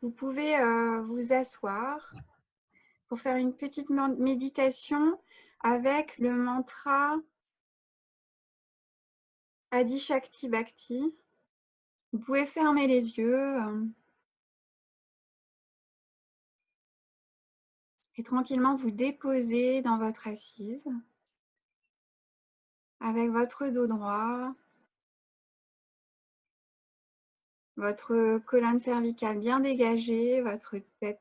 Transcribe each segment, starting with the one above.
Vous pouvez vous asseoir pour faire une petite méditation avec le mantra Adi Shakti Bhakti. Vous pouvez fermer les yeux et tranquillement vous déposer dans votre assise avec votre dos droit, votre colonne cervicale bien dégagée, votre tête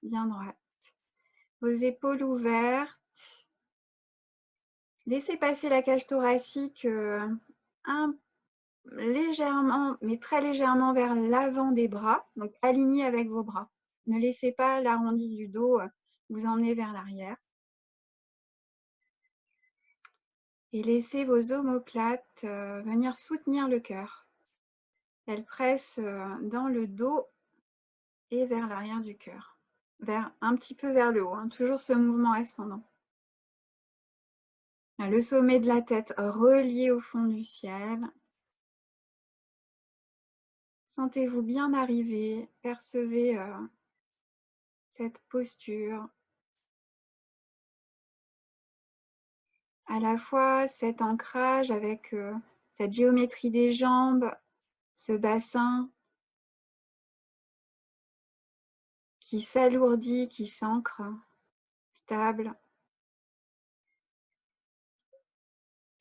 bien droite, vos épaules ouvertes. Laissez passer la cage thoracique légèrement, mais très légèrement vers l'avant des bras, donc aligné avec vos bras. Ne laissez pas l'arrondi du dos vous emmener vers l'arrière. Et laissez vos omoplates venir soutenir le cœur. Elles pressent dans le dos et vers l'arrière du cœur, un petit peu vers le haut, hein, toujours ce mouvement ascendant. Le sommet de la tête relié au fond du ciel. Sentez-vous bien arriver, percevez cette posture. À la fois cet ancrage avec cette géométrie des jambes, ce bassin qui s'alourdit, qui s'ancre, stable.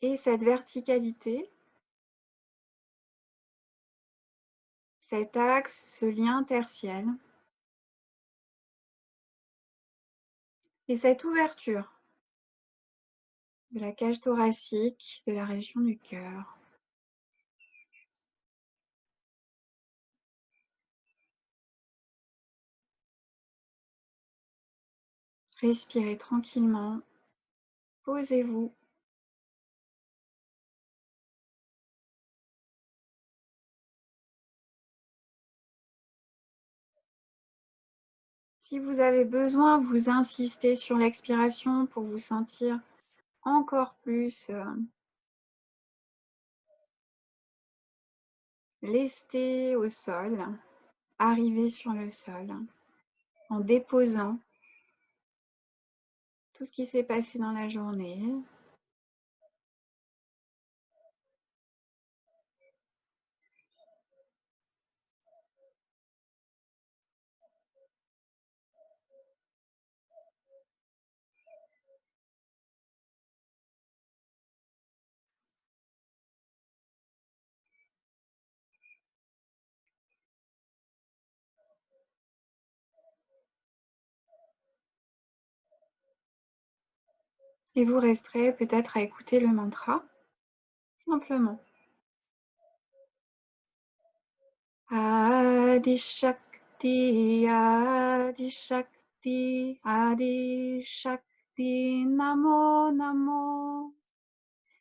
Et cette verticalité, cet axe, ce lien tertiel. Et cette ouverture de la cage thoracique, de la région du cœur. Respirez tranquillement, posez-vous. Si vous avez besoin, vous insistez sur l'expiration pour vous sentir encore plus lesté au sol, arriver sur le sol, en déposant tout ce qui s'est passé dans la journée. Et vous resterez peut-être à écouter le mantra, simplement. Adi Shakti, Adi Shakti, Adi Shakti, Namo Namo.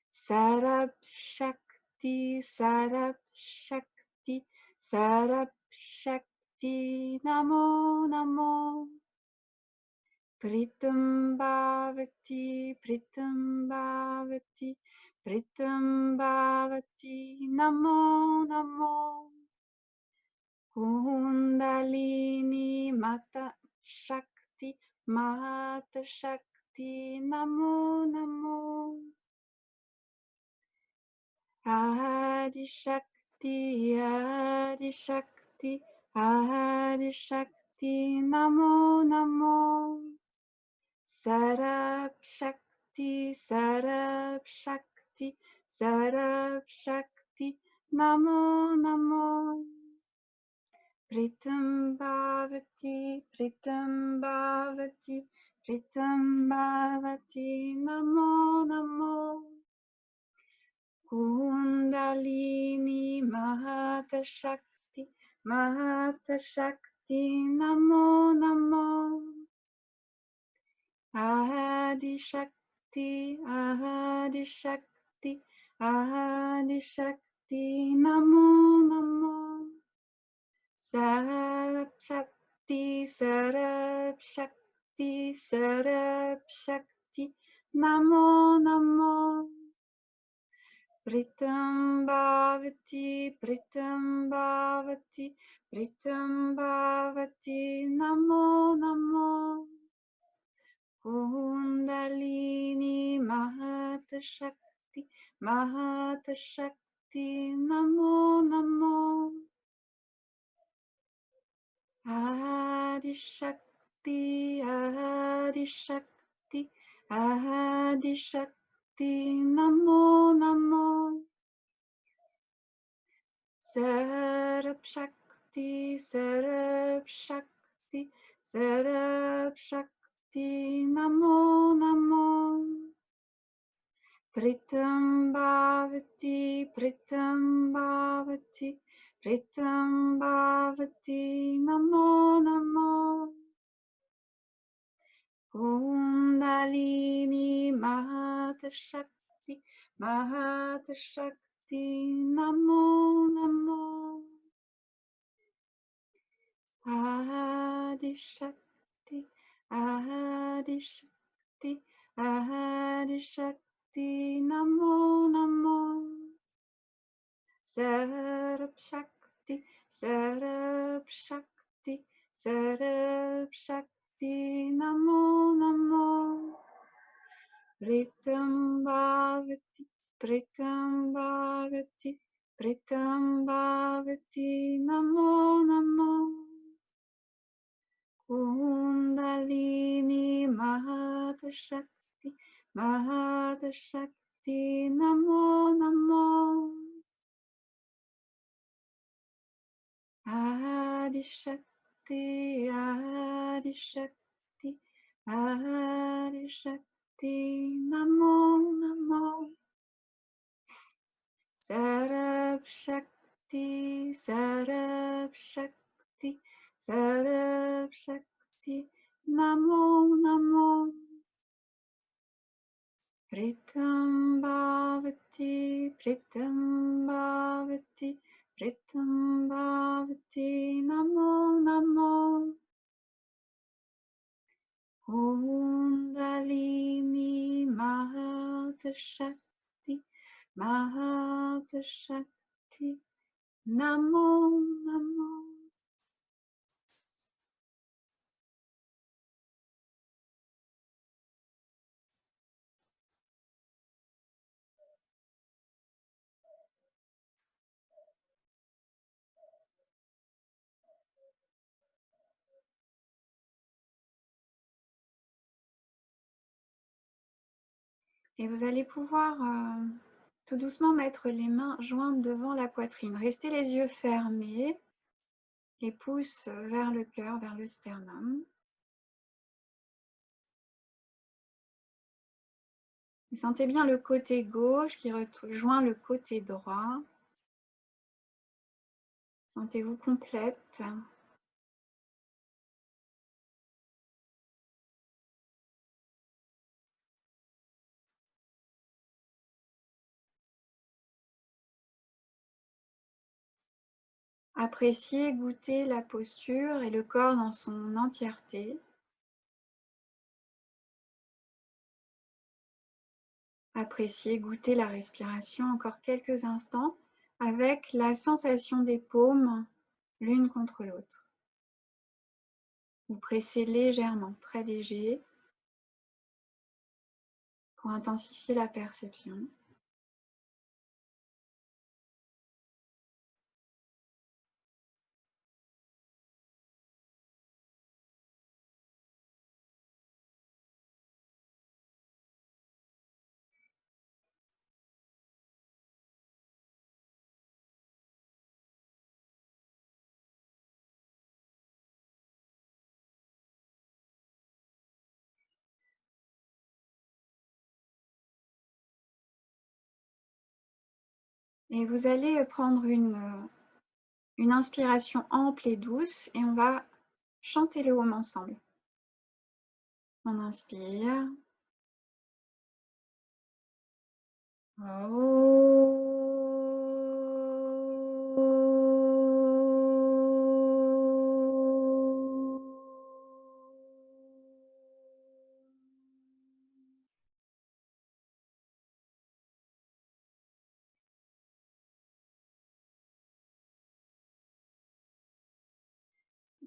Sarab Shakti, Sarab Shakti, Sarab Shakti, Namo Namo. Pritam Bhavati, Pritam Bhavati, Pritam Bhavati, Namo Namo. Kundalini Mata Shakti, Mata Shakti, Namo Namo. Adi Shakti, Adi Shakti, Adi Shakti, Namo Namo. Sarab Shakti, Sarab Shakti, Sarab Shakti, Namo Namo. Pritam Bhavati, Pritam Bhavati, Pritam Bhavati, Namo Namo. Kundalini Mahata Shakti, Mahata Shakti, Namo Namo. Adi Shakti, Adi Shakti, Adi Shakti, Namo Namo. Sarab Shakti, Sarab Shakti, Sarab Shakti, Namo Namo. Pritam Bhavati, Pritam Bhavati, Pritam Bhavati, Namo Namo. Kundalini Mahata Shakti, Mahata Shakti, Namo Namo. Adi Shakti, Adi Shakti, Adi Shakti, Namo Namo. Sarab Shakti, Sarab Shakti, Sarab Shakti, Namo Namo. Pritam Bhavati, Pritam Bhavati, Pritam Bhavati, Namo Namo. Kundalini Mahata Shakti, Mahata Shakti, Namo Namo. Adi Shakti, Adi Shakti, Adi Shakti, Namo Namo. Sarab Shakti, Sarab Shakti, Sarab Shakti, Namo Namo. Pritam Bhavati, Pritam Bhavati, Pritam Bhavati, Namo Namo. Kundalini Mahata Shakti, Mahata Shakti, Namo Namo. Adi Shakti, Adi Shakti, Adi Shakti, Namo Namo. Sarab Shakti, Sarab Shakti, Sarab Shakti, Namo Namo. Pritam Bhavati, Pritam Bhavati, Pritam Bhavati, Namo Namo. Kundalini Mahata Shakti, Mahata Shakti, Namo Namo. Et vous allez pouvoir tout doucement mettre les mains jointes devant la poitrine. Restez les yeux fermés, les pouces vers le cœur, vers le sternum. Vous sentez bien le côté gauche qui rejoint le côté droit. Sentez-vous complète. Appréciez, goûtez la posture et le corps dans son entièreté. Appréciez, goûtez la respiration encore quelques instants avec la sensation des paumes l'une contre l'autre. Vous pressez légèrement, très léger, pour intensifier la perception. Et vous allez prendre une inspiration ample et douce et on va chanter le Om ensemble. On inspire.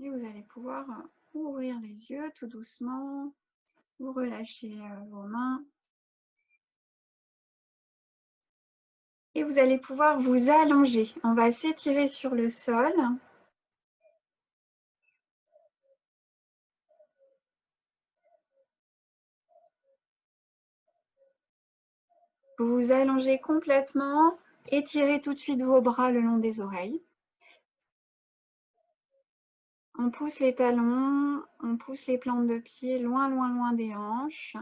Et vous allez pouvoir ouvrir les yeux tout doucement. Vous relâchez vos mains. Et vous allez pouvoir vous allonger. On va s'étirer sur le sol. Vous vous allongez complètement. Étirez tout de suite vos bras le long des oreilles. On pousse les talons, on pousse les plantes de pied loin, loin, loin des hanches.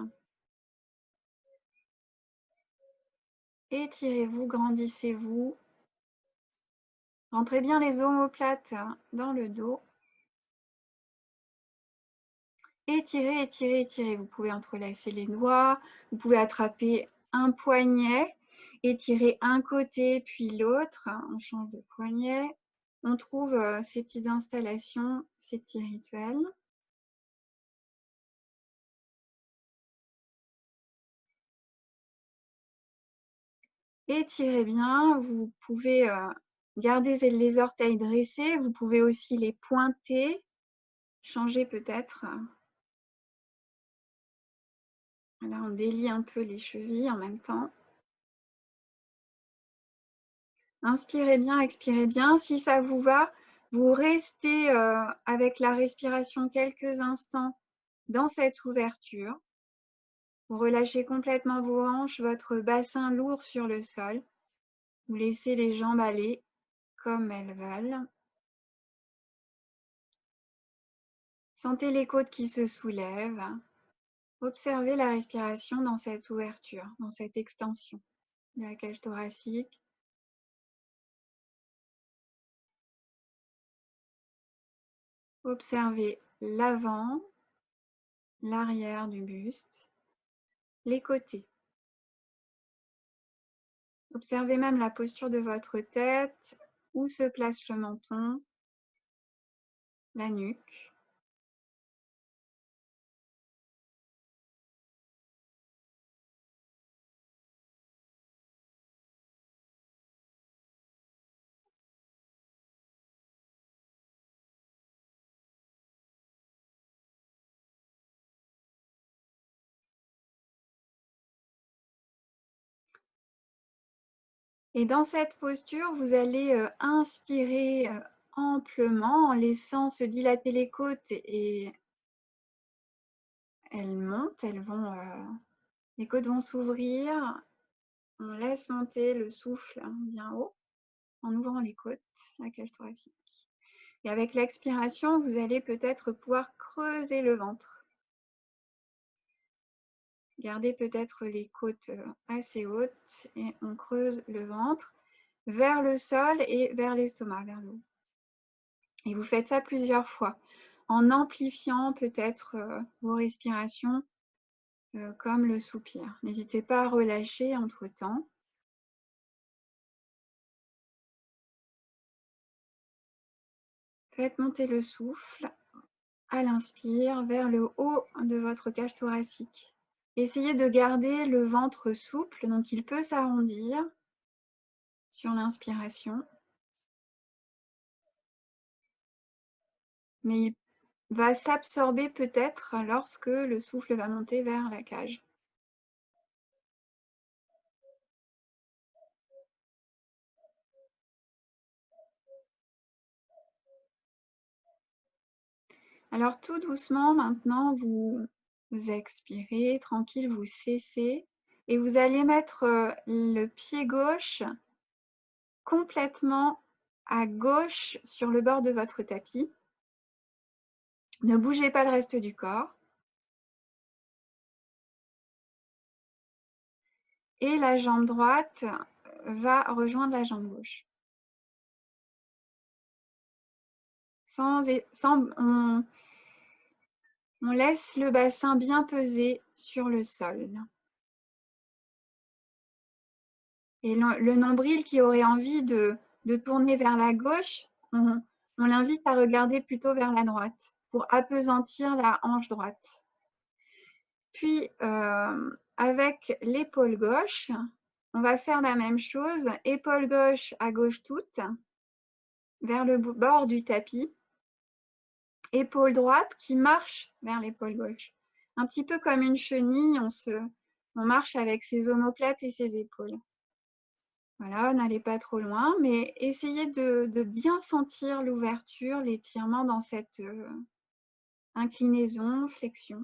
Étirez-vous, grandissez-vous. Rentrez bien les omoplates dans le dos. Étirez, étirez, étirez. Vous pouvez entrelacer les doigts, vous pouvez attraper un poignet, étirer un côté puis l'autre. On change de poignet. On trouve ces petites installations, ces petits rituels. Étirez bien. Vous pouvez garder les orteils dressés. Vous pouvez aussi les pointer. Changer peut-être. Là, on délie un peu les chevilles en même temps. Inspirez bien, expirez bien. Si ça vous va, vous restez avec la respiration quelques instants dans cette ouverture. Vous relâchez complètement vos hanches, votre bassin lourd sur le sol. Vous laissez les jambes aller comme elles veulent. Sentez les côtes qui se soulèvent. Observez la respiration dans cette ouverture, dans cette extension de la cage thoracique. Observez l'avant, l'arrière du buste, les côtés. Observez même la posture de votre tête, où se place le menton, la nuque. Et dans cette posture, vous allez inspirer amplement en laissant se dilater les côtes et elles montent, les côtes vont s'ouvrir. On laisse monter le souffle bien haut en ouvrant les côtes, la cage thoracique. Et avec l'expiration, vous allez peut-être pouvoir creuser le ventre. Gardez peut-être les côtes assez hautes et on creuse le ventre vers le sol et vers l'estomac, vers le haut. Et vous faites ça plusieurs fois en amplifiant peut-être vos respirations comme le soupir. N'hésitez pas à relâcher entre-temps. Faites monter le souffle à l'inspire vers le haut de votre cage thoracique. Essayez de garder le ventre souple, donc il peut s'arrondir sur l'inspiration. Mais il va s'absorber peut-être lorsque le souffle va monter vers la cage. Alors tout doucement, maintenant, vous expirez, tranquille, vous cessez et vous allez mettre le pied gauche complètement à gauche sur le bord de votre tapis. Ne bougez pas le reste du corps. Et la jambe droite va rejoindre la jambe gauche. On laisse le bassin bien peser sur le sol. Et le nombril qui aurait envie de tourner vers la gauche, on l'invite à regarder plutôt vers la droite pour appesantir la hanche droite. Puis, avec l'épaule gauche, on va faire la même chose, épaule gauche à gauche toute, vers le bord du tapis. épaule droite qui marche vers l'épaule gauche. Un petit peu comme une chenille, on marche avec ses omoplates et ses épaules. Voilà, n'allez pas trop loin, mais essayez de bien sentir l'ouverture, l'étirement dans cette inclinaison, flexion.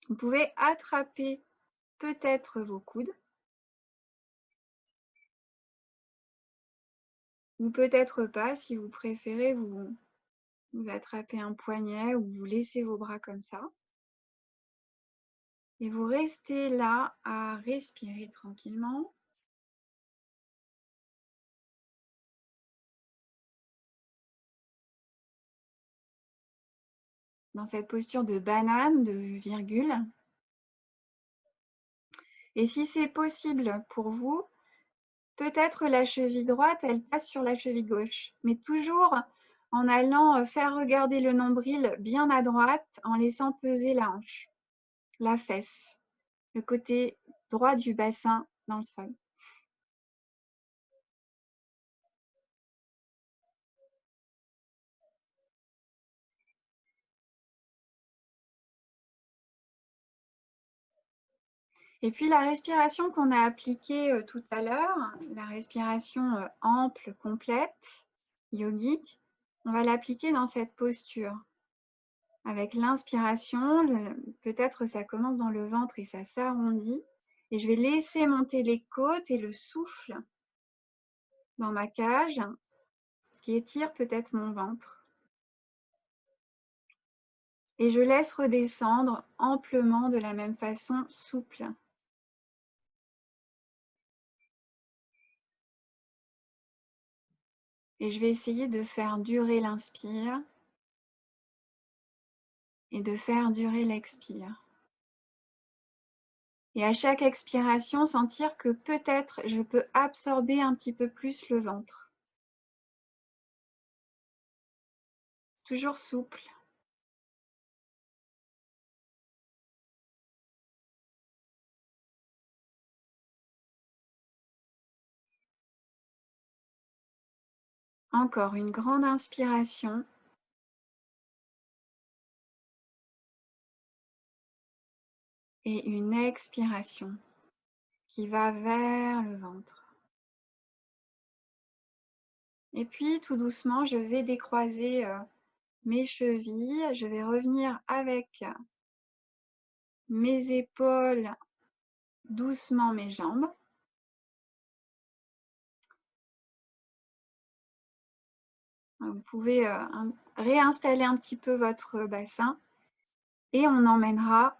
Vous pouvez attraper peut-être vos coudes, ou peut-être pas, si vous préférez vous attrapez un poignet ou vous laissez vos bras comme ça. Et vous restez là à respirer tranquillement. Dans cette posture de banane, de virgule. Et si c'est possible pour vous, peut-être la cheville droite, elle passe sur la cheville gauche, mais toujours en allant faire regarder le nombril bien à droite, en laissant peser la hanche, la fesse, le côté droit du bassin dans le sol. Et puis la respiration qu'on a appliquée tout à l'heure, la respiration ample, complète, yogique, on va l'appliquer dans cette posture. Avec l'inspiration, peut-être ça commence dans le ventre et ça s'arrondit. Et je vais laisser monter les côtes et le souffle dans ma cage qui étire peut-être mon ventre. Et je laisse redescendre amplement de la même façon, souple. Et je vais essayer de faire durer l'inspire et de faire durer l'expire. Et à chaque expiration, sentir que peut-être je peux absorber un petit peu plus le ventre. Toujours souple. Encore une grande inspiration. Et une expiration qui va vers le ventre. Et puis, tout doucement, je vais décroiser mes chevilles. Je vais revenir avec mes épaules, doucement mes jambes. Vous pouvez réinstaller un petit peu votre bassin et on emmènera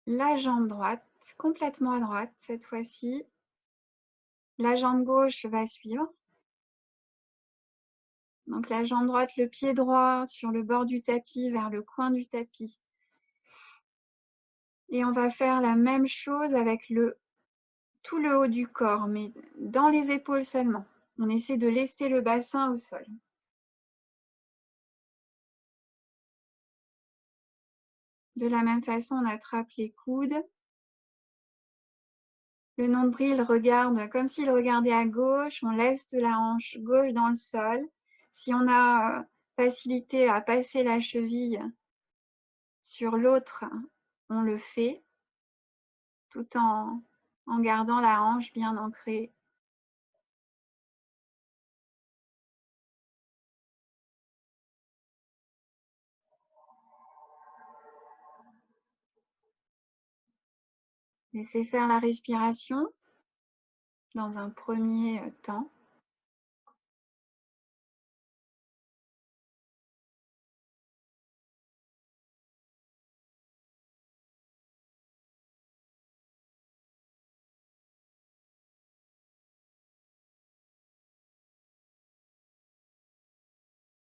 la jambe droite complètement à droite cette fois-ci. La jambe gauche va suivre. Donc la jambe droite, le pied droit sur le bord du tapis vers le coin du tapis. Et on va faire la même chose avec tout le haut du corps, mais dans les épaules seulement. On essaie de lester le bassin au sol. De la même façon, on attrape les coudes. Le nombril regarde comme s'il regardait à gauche. On laisse la hanche gauche dans le sol. Si on a facilité à passer la cheville sur l'autre, on le fait, tout en gardant la hanche bien ancrée. Laissez faire la respiration dans un premier temps.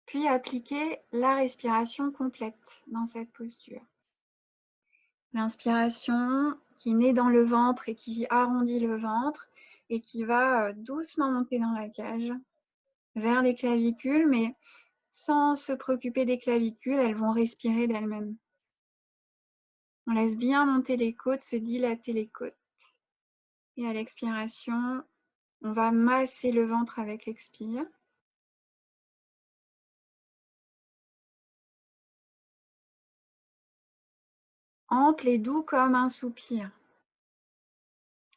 Puis appliquer la respiration complète dans cette posture. L'inspiration qui naît dans le ventre et qui arrondit le ventre et qui va doucement monter dans la cage vers les clavicules, mais sans se préoccuper des clavicules, elles vont respirer d'elles-mêmes. On laisse bien monter les côtes, se dilater les côtes. Et à l'expiration, on va masser le ventre avec l'expire. ample et doux comme un soupir.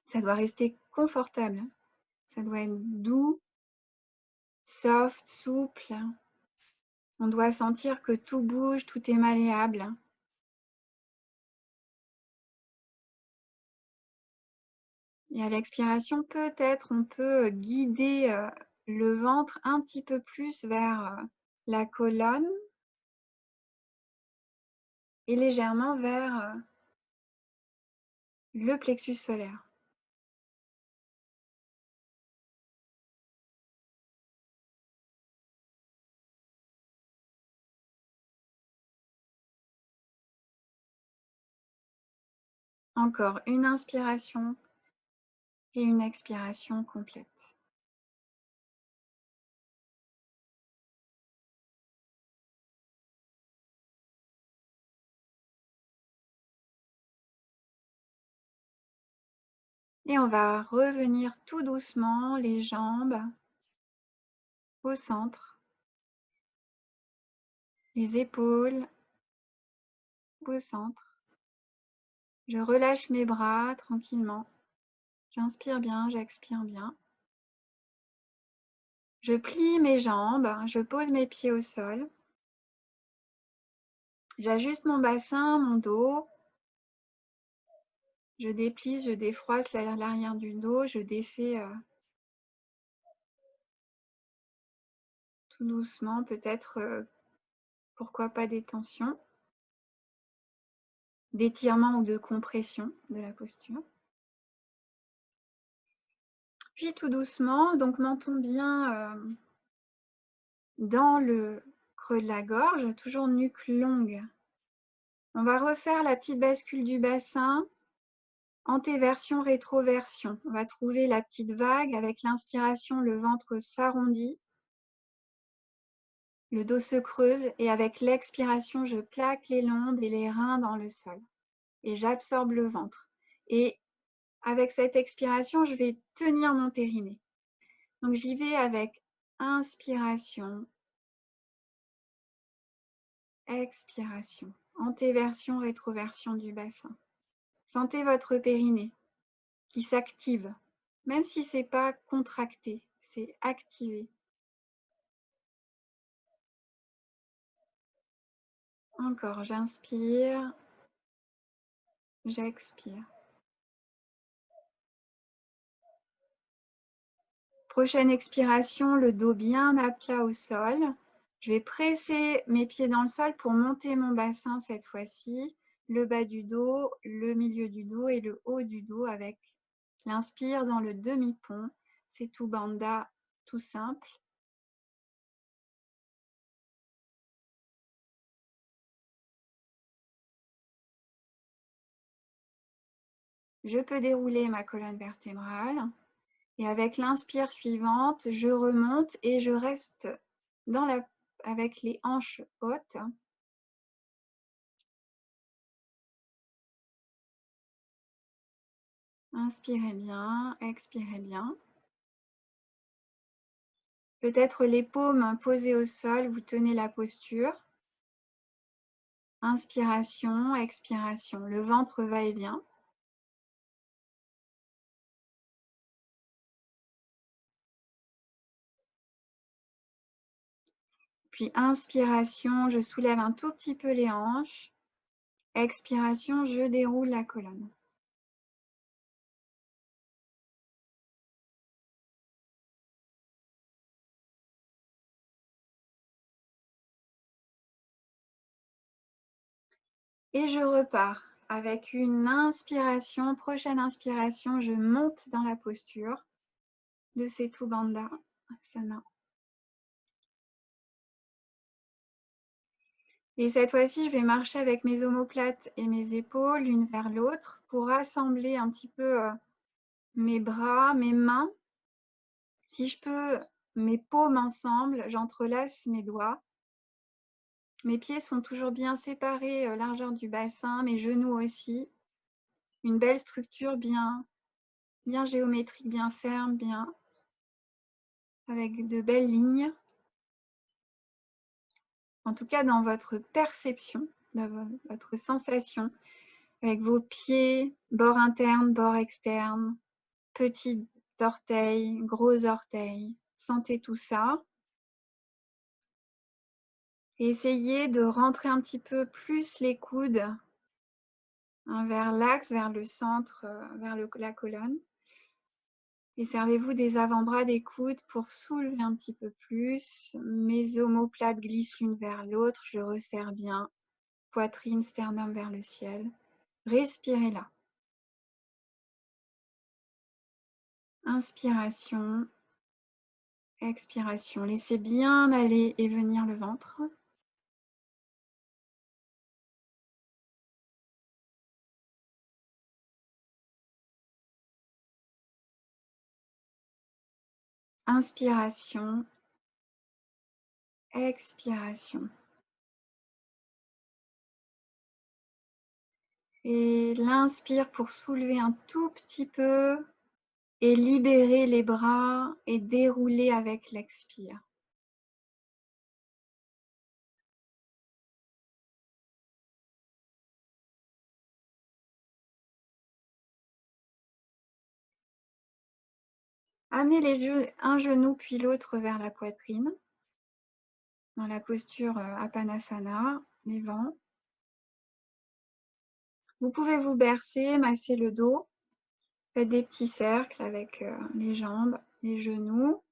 Ça doit rester confortable. Ça doit être doux, soft, souple. On doit sentir que tout bouge, tout est malléable. Et à l'expiration, peut-être on peut guider le ventre un petit peu plus vers la colonne et légèrement vers le plexus solaire. Encore une inspiration et une expiration complète. Et on va revenir tout doucement les jambes au centre, les épaules au centre. Je relâche mes bras tranquillement. J'inspire bien, j'expire bien. Je plie mes jambes, je pose mes pieds au sol. J'ajuste mon bassin, mon dos. Je déplisse, je défroisse l'arrière du dos. Je défais tout doucement, peut-être, pourquoi pas des tensions, d'étirement ou de compression de la posture. Puis tout doucement, donc menton bien dans le creux de la gorge, toujours nuque longue. On va refaire la petite bascule du bassin, antéversion, rétroversion. On va trouver la petite vague. Avec l'inspiration, le ventre s'arrondit, le dos se creuse et avec l'expiration, je plaque les lombes et les reins dans le sol et j'absorbe le ventre. Et avec cette expiration, je vais tenir mon périnée. Donc j'y vais avec inspiration, expiration, antéversion, rétroversion du bassin. Sentez votre périnée qui s'active, même si ce n'est pas contracté, c'est activé. Encore, j'inspire, j'expire. Prochaine expiration, le dos bien à plat au sol. Je vais presser mes pieds dans le sol pour monter mon bassin cette fois-ci. Le bas du dos, le milieu du dos et le haut du dos avec l'inspire dans le demi-pont. C'est tout bandha, tout simple. Je peux dérouler ma colonne vertébrale. Et avec l'inspire suivante, je remonte et je reste avec les hanches hautes. Inspirez bien, expirez bien. Peut-être les paumes posées au sol, vous tenez la posture. Inspiration, expiration. Le ventre va et vient. Puis inspiration, je soulève un tout petit peu les hanches. Expiration, je déroule la colonne. Et je repars avec une inspiration. Prochaine inspiration, je monte dans la posture de Setu Bandha Asana. Et cette fois-ci, je vais marcher avec mes omoplates et mes épaules l'une vers l'autre pour rassembler un petit peu mes bras, mes mains. Si je peux, mes paumes ensemble, j'entrelace mes doigts. Mes pieds sont toujours bien séparés, largeur du bassin, mes genoux aussi. Une belle structure bien géométrique, bien ferme, bien avec de belles lignes. En tout cas, dans votre perception, dans votre sensation, avec vos pieds, bord interne, bord externe, petits orteils, gros orteils. Sentez tout ça. Et essayez de rentrer un petit peu plus les coudes vers l'axe, vers le centre, vers la colonne. Et servez-vous des avant-bras, des coudes pour soulever un petit peu plus. Mes omoplates glissent l'une vers l'autre. Je resserre bien. Poitrine, sternum vers le ciel. Respirez là. Inspiration. Expiration. Laissez bien aller et venir le ventre. Inspiration. Expiration. Et l'inspire pour soulever un tout petit peu et libérer les bras et dérouler avec l'expire. Amenez un genou puis l'autre vers la poitrine, dans la posture Apanasana, les vents. Vous pouvez vous bercer, masser le dos. Faites des petits cercles avec les jambes, les genoux.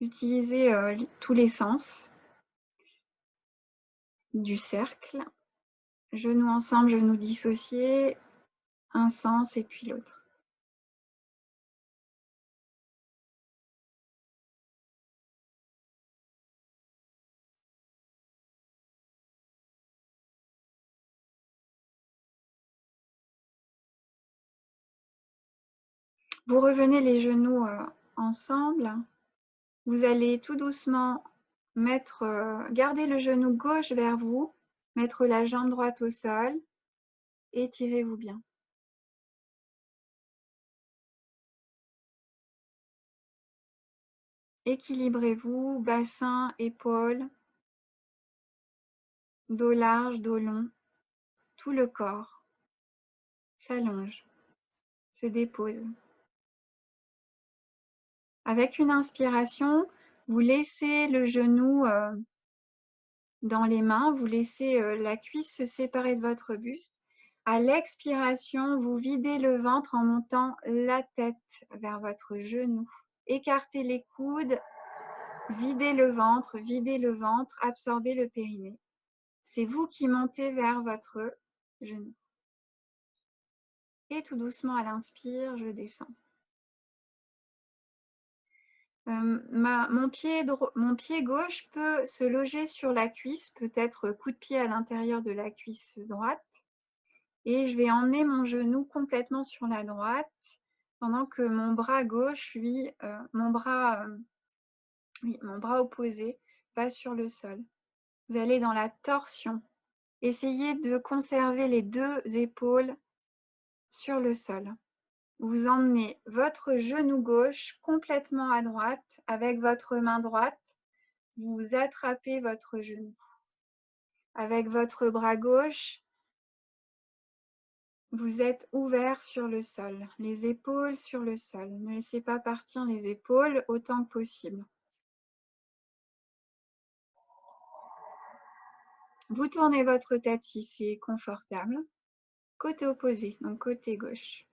Utilisez tous les sens du cercle. Genoux ensemble, genoux dissociés, un sens et puis l'autre. Vous revenez les genoux ensemble. Vous allez tout doucement garder le genou gauche vers vous, mettre la jambe droite au sol, étirez-vous bien. Équilibrez-vous, bassin, épaules, dos large, dos long, tout le corps s'allonge, se dépose. Avec une inspiration, vous laissez le genou dans les mains, vous laissez la cuisse se séparer de votre buste. À l'expiration, vous videz le ventre en montant la tête vers votre genou. Écartez les coudes, videz le ventre, absorbez le périnée. C'est vous qui montez vers votre genou. Et tout doucement à l'inspire, je descends. Mon pied gauche peut se loger sur la cuisse, peut-être coup de pied à l'intérieur de la cuisse droite. Et je vais emmener mon genou complètement sur la droite, pendant que mon bras gauche, lui, mon bras opposé, va sur le sol. Vous allez dans la torsion. Essayez de conserver les deux épaules sur le sol. Vous emmenez votre genou gauche complètement à droite. Avec votre main droite, vous attrapez votre genou. Avec votre bras gauche, vous êtes ouvert sur le sol, les épaules sur le sol. Ne laissez pas partir les épaules autant que possible. Vous tournez votre tête si c'est confortable. Côté opposé, donc côté gauche.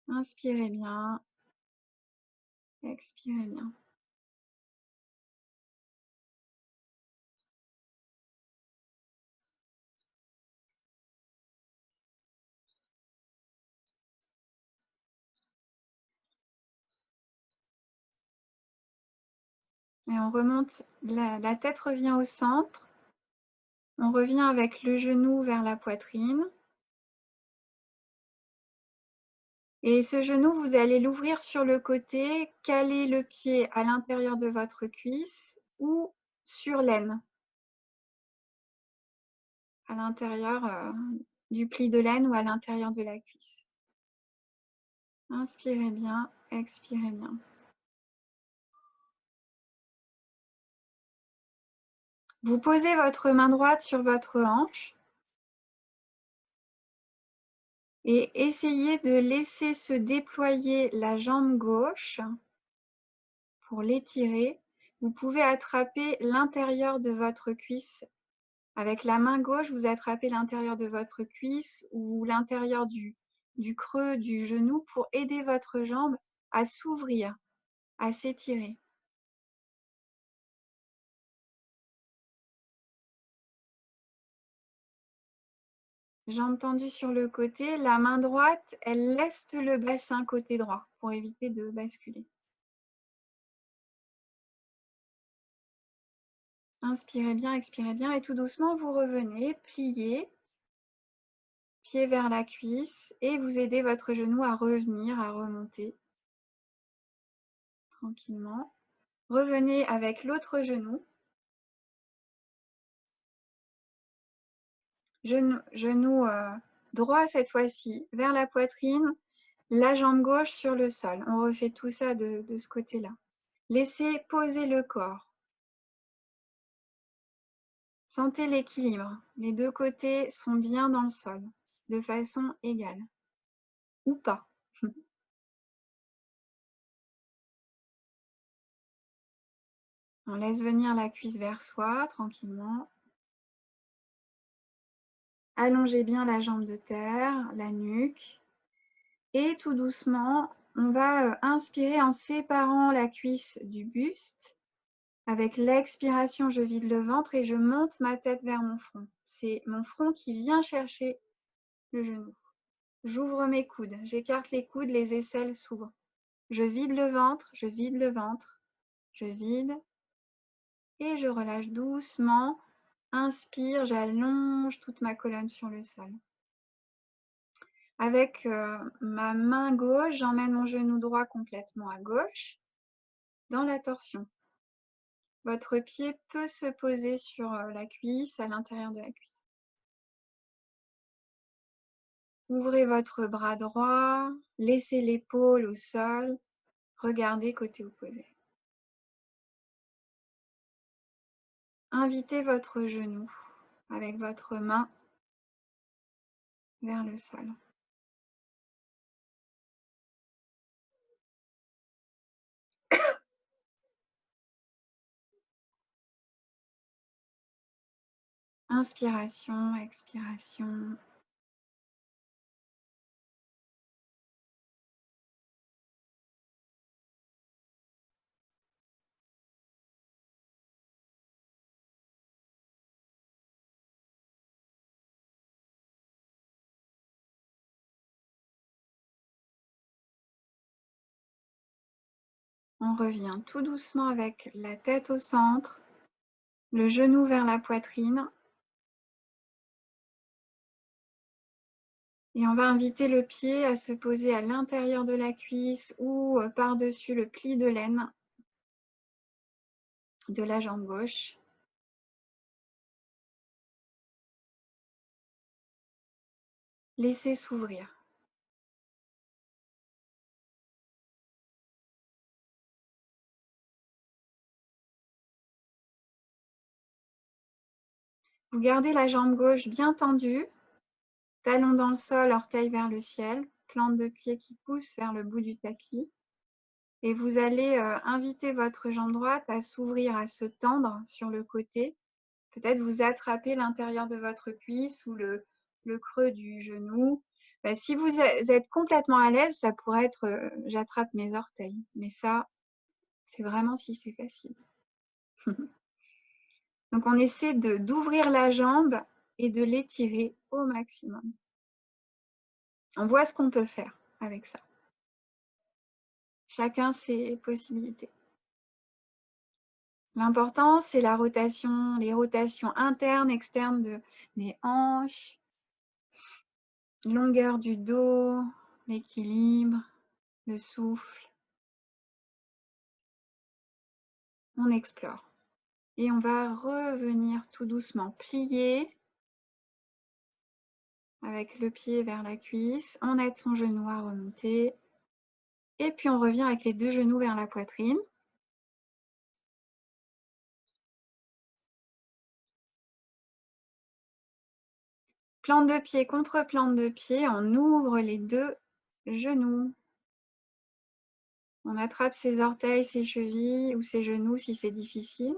Inspirez bien. Expirez bien. Et on remonte, la tête revient au centre. On revient avec le genou vers la poitrine. Et ce genou, vous allez l'ouvrir sur le côté, caler le pied à l'intérieur de votre cuisse ou sur l'aine, à l'intérieur du pli de l'aine ou à l'intérieur de la cuisse. Inspirez bien, expirez bien. Vous posez votre main droite sur votre hanche et essayez de laisser se déployer la jambe gauche pour l'étirer. Vous pouvez attraper l'intérieur de votre cuisse. Avec la main gauche, vous attrapez l'intérieur de votre cuisse ou l'intérieur du creux du genou pour aider votre jambe à s'ouvrir, à s'étirer. Jambe tendue sur le côté, la main droite, elle leste le bassin côté droit pour éviter de basculer. Inspirez bien, expirez bien et tout doucement, vous revenez, pliez, pied vers la cuisse et vous aidez votre genou à revenir, à remonter tranquillement. Revenez avec l'autre genou. Genou droit cette fois-ci, vers la poitrine, la jambe gauche sur le sol. On refait tout ça de ce côté-là. Laissez poser le corps. Sentez l'équilibre. Les deux côtés sont bien dans le sol, de façon égale. Ou pas. On laisse venir la cuisse vers soi, tranquillement. Allongez bien la jambe de terre, la nuque. Et tout doucement, on va inspirer en séparant la cuisse du buste. Avec l'expiration, je vide le ventre et je monte ma tête vers mon front. C'est mon front qui vient chercher le genou. J'ouvre mes coudes, j'écarte les coudes, les aisselles s'ouvrent. Je vide le ventre, je vide le ventre, je vide et je relâche doucement. Inspire, j'allonge toute ma colonne sur le sol. Avec ma main gauche, j'emmène mon genou droit complètement à gauche dans la torsion. Votre pied peut se poser sur la cuisse, à l'intérieur de la cuisse. Ouvrez votre bras droit, laissez l'épaule au sol, regardez côté opposé. Invitez votre genou avec votre main vers le sol. Inspiration, expiration. On revient tout doucement avec la tête au centre, le genou vers la poitrine. Et on va inviter le pied à se poser à l'intérieur de la cuisse ou par-dessus le pli de laine de la jambe gauche. Laissez s'ouvrir. Vous gardez la jambe gauche bien tendue, talon dans le sol, orteil vers le ciel, plante de pied qui pousse vers le bout du tapis. Et vous allez inviter votre jambe droite à s'ouvrir, à se tendre sur le côté. Peut-être vous attrapez l'intérieur de votre cuisse ou le creux du genou. Si vous êtes complètement à l'aise, ça pourrait être j'attrape mes orteils. Mais ça, c'est vraiment si c'est facile. Donc, on essaie d'ouvrir la jambe et de l'étirer au maximum. On voit ce qu'on peut faire avec ça. Chacun ses possibilités. L'important, c'est la rotation, les rotations internes, externes des hanches, longueur du dos, l'équilibre, le souffle. On explore. Et on va revenir tout doucement plier avec le pied vers la cuisse. On aide son genou à remonter. Et puis on revient avec les deux genoux vers la poitrine. Plante de pied contre plante de pied, on ouvre les deux genoux. On attrape ses orteils, ses chevilles ou ses genoux si c'est difficile.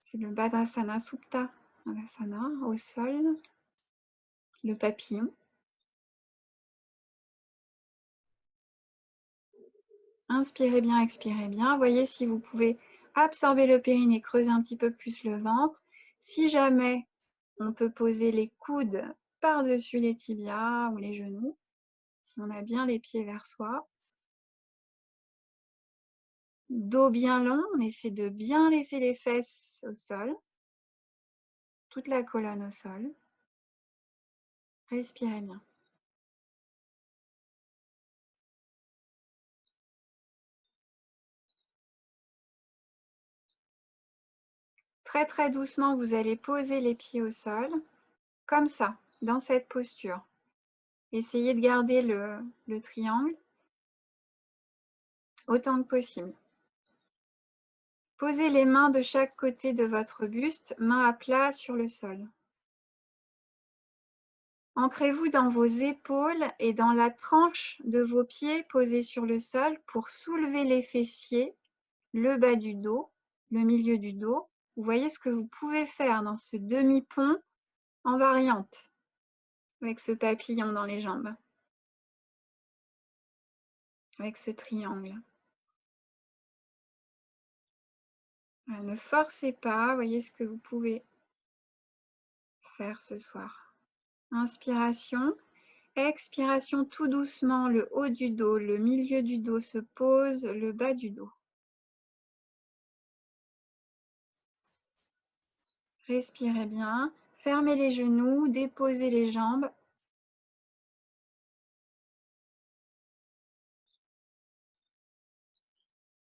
C'est le Baddhasana Supta, Baddhasana au sol, le papillon. Inspirez bien, expirez bien. Voyez si vous pouvez absorber le périnée, creuser un petit peu plus le ventre. Si jamais on peut poser les coudes par-dessus les tibias ou les genoux, si on a bien les pieds vers soi. Dos bien long, on essaie de bien laisser les fesses au sol, toute la colonne au sol. Respirez bien. Très très doucement, vous allez poser les pieds au sol, comme ça, dans cette posture. Essayez de garder le triangle autant que possible. Posez les mains de chaque côté de votre buste, mains à plat sur le sol. Ancrez-vous dans vos épaules et dans la tranche de vos pieds posés sur le sol pour soulever les fessiers, le bas du dos, le milieu du dos. Vous voyez ce que vous pouvez faire dans ce demi-pont en variante avec ce papillon dans les jambes, avec ce triangle. Ne forcez pas, voyez ce que vous pouvez faire ce soir. Inspiration. Expiration tout doucement, le haut du dos, le milieu du dos se pose, le bas du dos. Respirez bien, fermez les genoux, déposez les jambes.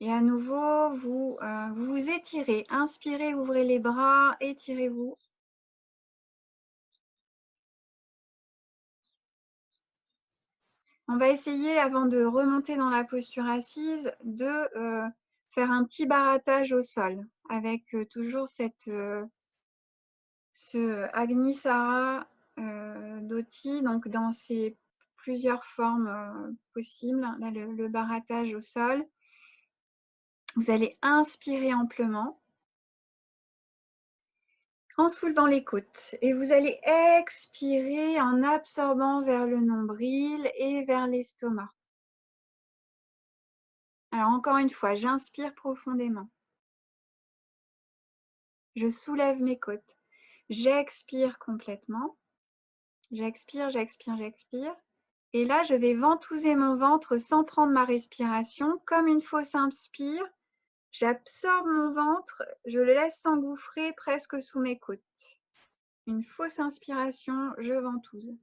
Et à nouveau, vous vous étirez. Inspirez, ouvrez les bras, étirez-vous. On va essayer, avant de remonter dans la posture assise, de faire un petit barattage au sol avec toujours ce Agnisara Dhoti, donc dans ses plusieurs formes possibles. Là, le barattage au sol. Vous allez inspirer amplement en soulevant les côtes et vous allez expirer en absorbant vers le nombril et vers l'estomac. Alors encore une fois, j'inspire profondément. Je soulève mes côtes. J'expire complètement. J'expire, j'expire, j'expire. Et là, je vais ventouser mon ventre sans prendre ma respiration. Comme une fausse inspire, j'absorbe mon ventre, je le laisse s'engouffrer presque sous mes côtes. Une fausse inspiration, je ventouse.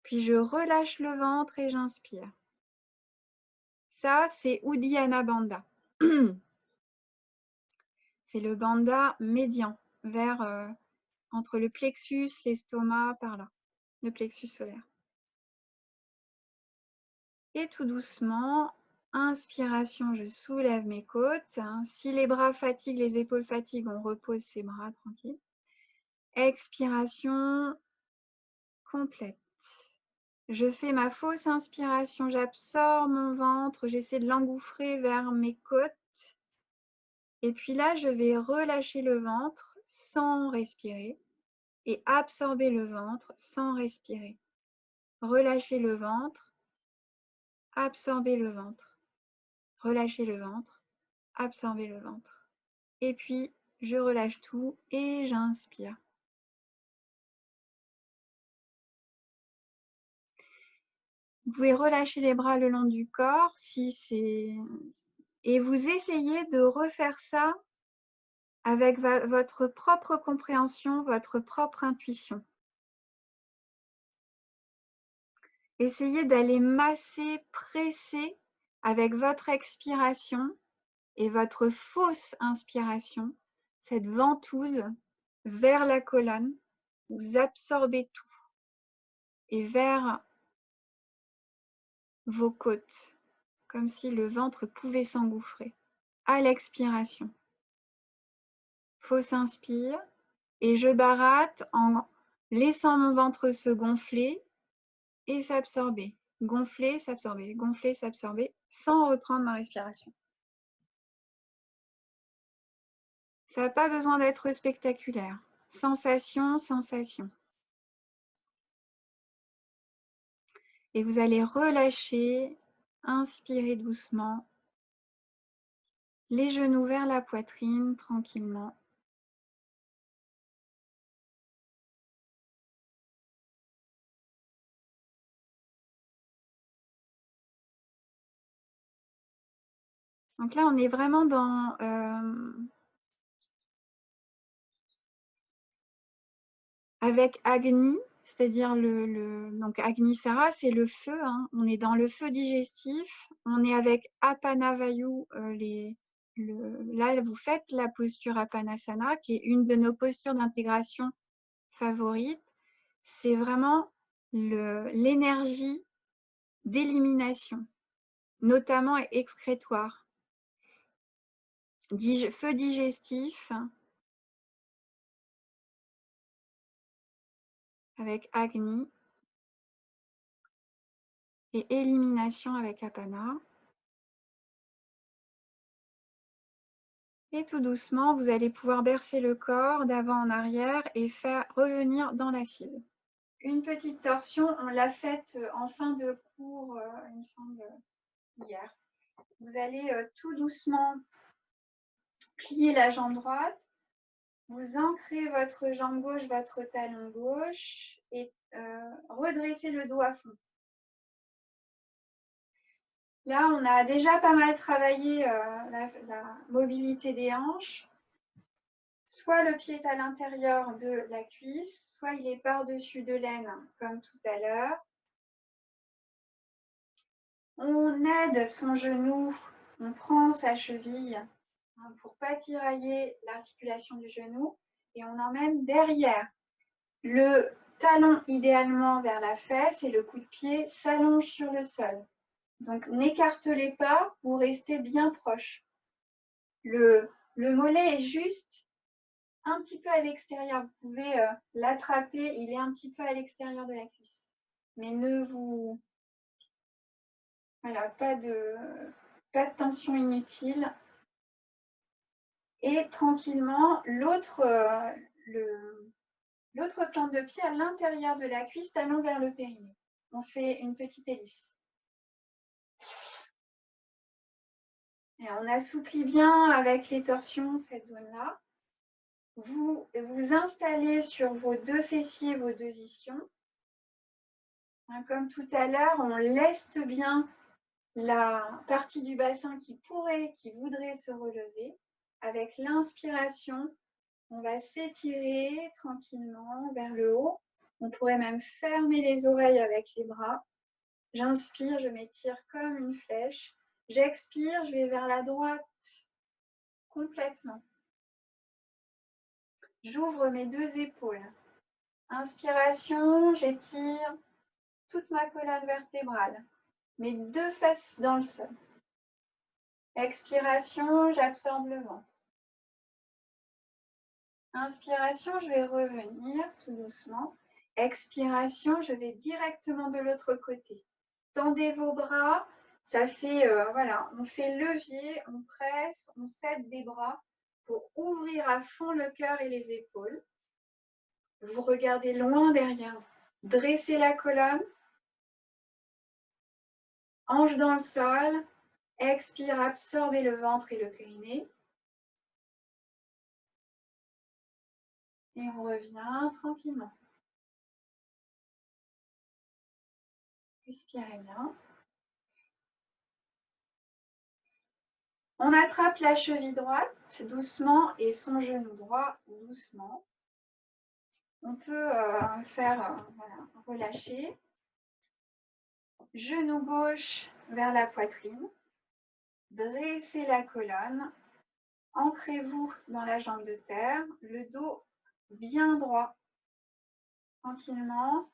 Puis je relâche le ventre et j'inspire. Ça, c'est Uddiyana Bandha. C'est le bandha médian, vers entre le plexus, l'estomac, par là, le plexus solaire. Et tout doucement, inspiration, je soulève mes côtes. Si les bras fatiguent, les épaules fatiguent, on repose ses bras tranquille. Expiration complète. Je fais ma fausse inspiration, j'absorbe mon ventre, j'essaie de l'engouffrer vers mes côtes. Et puis là, je vais relâcher le ventre sans respirer et absorber le ventre sans respirer. Relâcher le ventre, absorber le ventre. Relâcher le ventre, absorber le ventre. Et puis, je relâche tout et j'inspire. Vous pouvez relâcher les bras le long du corps si c'est... Et vous essayez de refaire ça avec votre propre compréhension, votre propre intuition. Essayez d'aller masser, presser avec votre expiration et votre fausse inspiration, cette ventouse vers la colonne. vous absorbez tout et vers vos côtes, comme si le ventre pouvait s'engouffrer. À l'expiration, fausse inspire et je barathe en laissant mon ventre se gonfler et s'absorber. Gonfler, s'absorber, sans reprendre ma respiration. Ça n'a pas besoin d'être spectaculaire. Sensation, sensation. Et vous allez relâcher, inspirer doucement, les genoux vers la poitrine, tranquillement. Donc là, on est vraiment dans avec Agni, c'est-à-dire donc Agni Sara, c'est le feu. Hein. On est dans le feu digestif. On est avec Apana Vayu. Là, vous faites la posture Apanasana, qui est une de nos postures d'intégration favorites. C'est vraiment l'énergie d'élimination, notamment excrétoire. Feu digestif avec Agni et élimination avec Apana. Et tout doucement, vous allez pouvoir bercer le corps d'avant en arrière et faire revenir dans l'assise. Une petite torsion, on l'a faite en fin de cours, il me semble, hier. Vous allez tout doucement plier la jambe droite, vous ancrez votre jambe gauche, votre talon gauche et redressez le dos à fond. Là, on a déjà pas mal travaillé la mobilité des hanches. Soit le pied est à l'intérieur de la cuisse, soit il est par-dessus de l'aine, comme tout à l'heure. On aide son genou, on prend sa cheville pour ne pas tirailler l'articulation du genou et on emmène derrière. Le talon idéalement vers la fesse et le coup de pied s'allonge sur le sol. Donc n'écartelez pas, vous restez bien proche. Le mollet est juste un petit peu à l'extérieur. Vous pouvez l'attraper, il est un petit peu à l'extérieur de la cuisse. Mais ne vous... Voilà, pas de tension inutile. Et tranquillement, l'autre plante de pied à l'intérieur de la cuisse, talon vers le périnée. On fait une petite hélice. Et on assouplit bien avec les torsions cette zone-là. Vous vous installez sur vos deux fessiers, vos deux ischions. Comme tout à l'heure, on leste bien la partie du bassin qui voudrait se relever. Avec l'inspiration, on va s'étirer tranquillement vers le haut. On pourrait même fermer les oreilles avec les bras. J'inspire, je m'étire comme une flèche. J'expire, je vais vers la droite complètement. J'ouvre mes deux épaules. Inspiration, j'étire toute ma colonne vertébrale. Mes deux fesses dans le sol. Expiration, j'absorbe le ventre. Inspiration, je vais revenir tout doucement. Expiration, je vais directement de l'autre côté. Tendez vos bras, ça fait, voilà, on fait levier, on presse, on cède des bras pour ouvrir à fond le cœur et les épaules. Vous regardez loin derrière. Dressez la colonne. Hanche dans le sol. Expire, absorbez le ventre et le périnée. Et on revient tranquillement. Respirez bien. On attrape la cheville droite doucement et son genou droit doucement. On peut faire voilà, relâcher. Genou gauche vers la poitrine. Dressez la colonne. Ancrez-vous dans la jambe de terre. Le dos bien droit. tranquillement.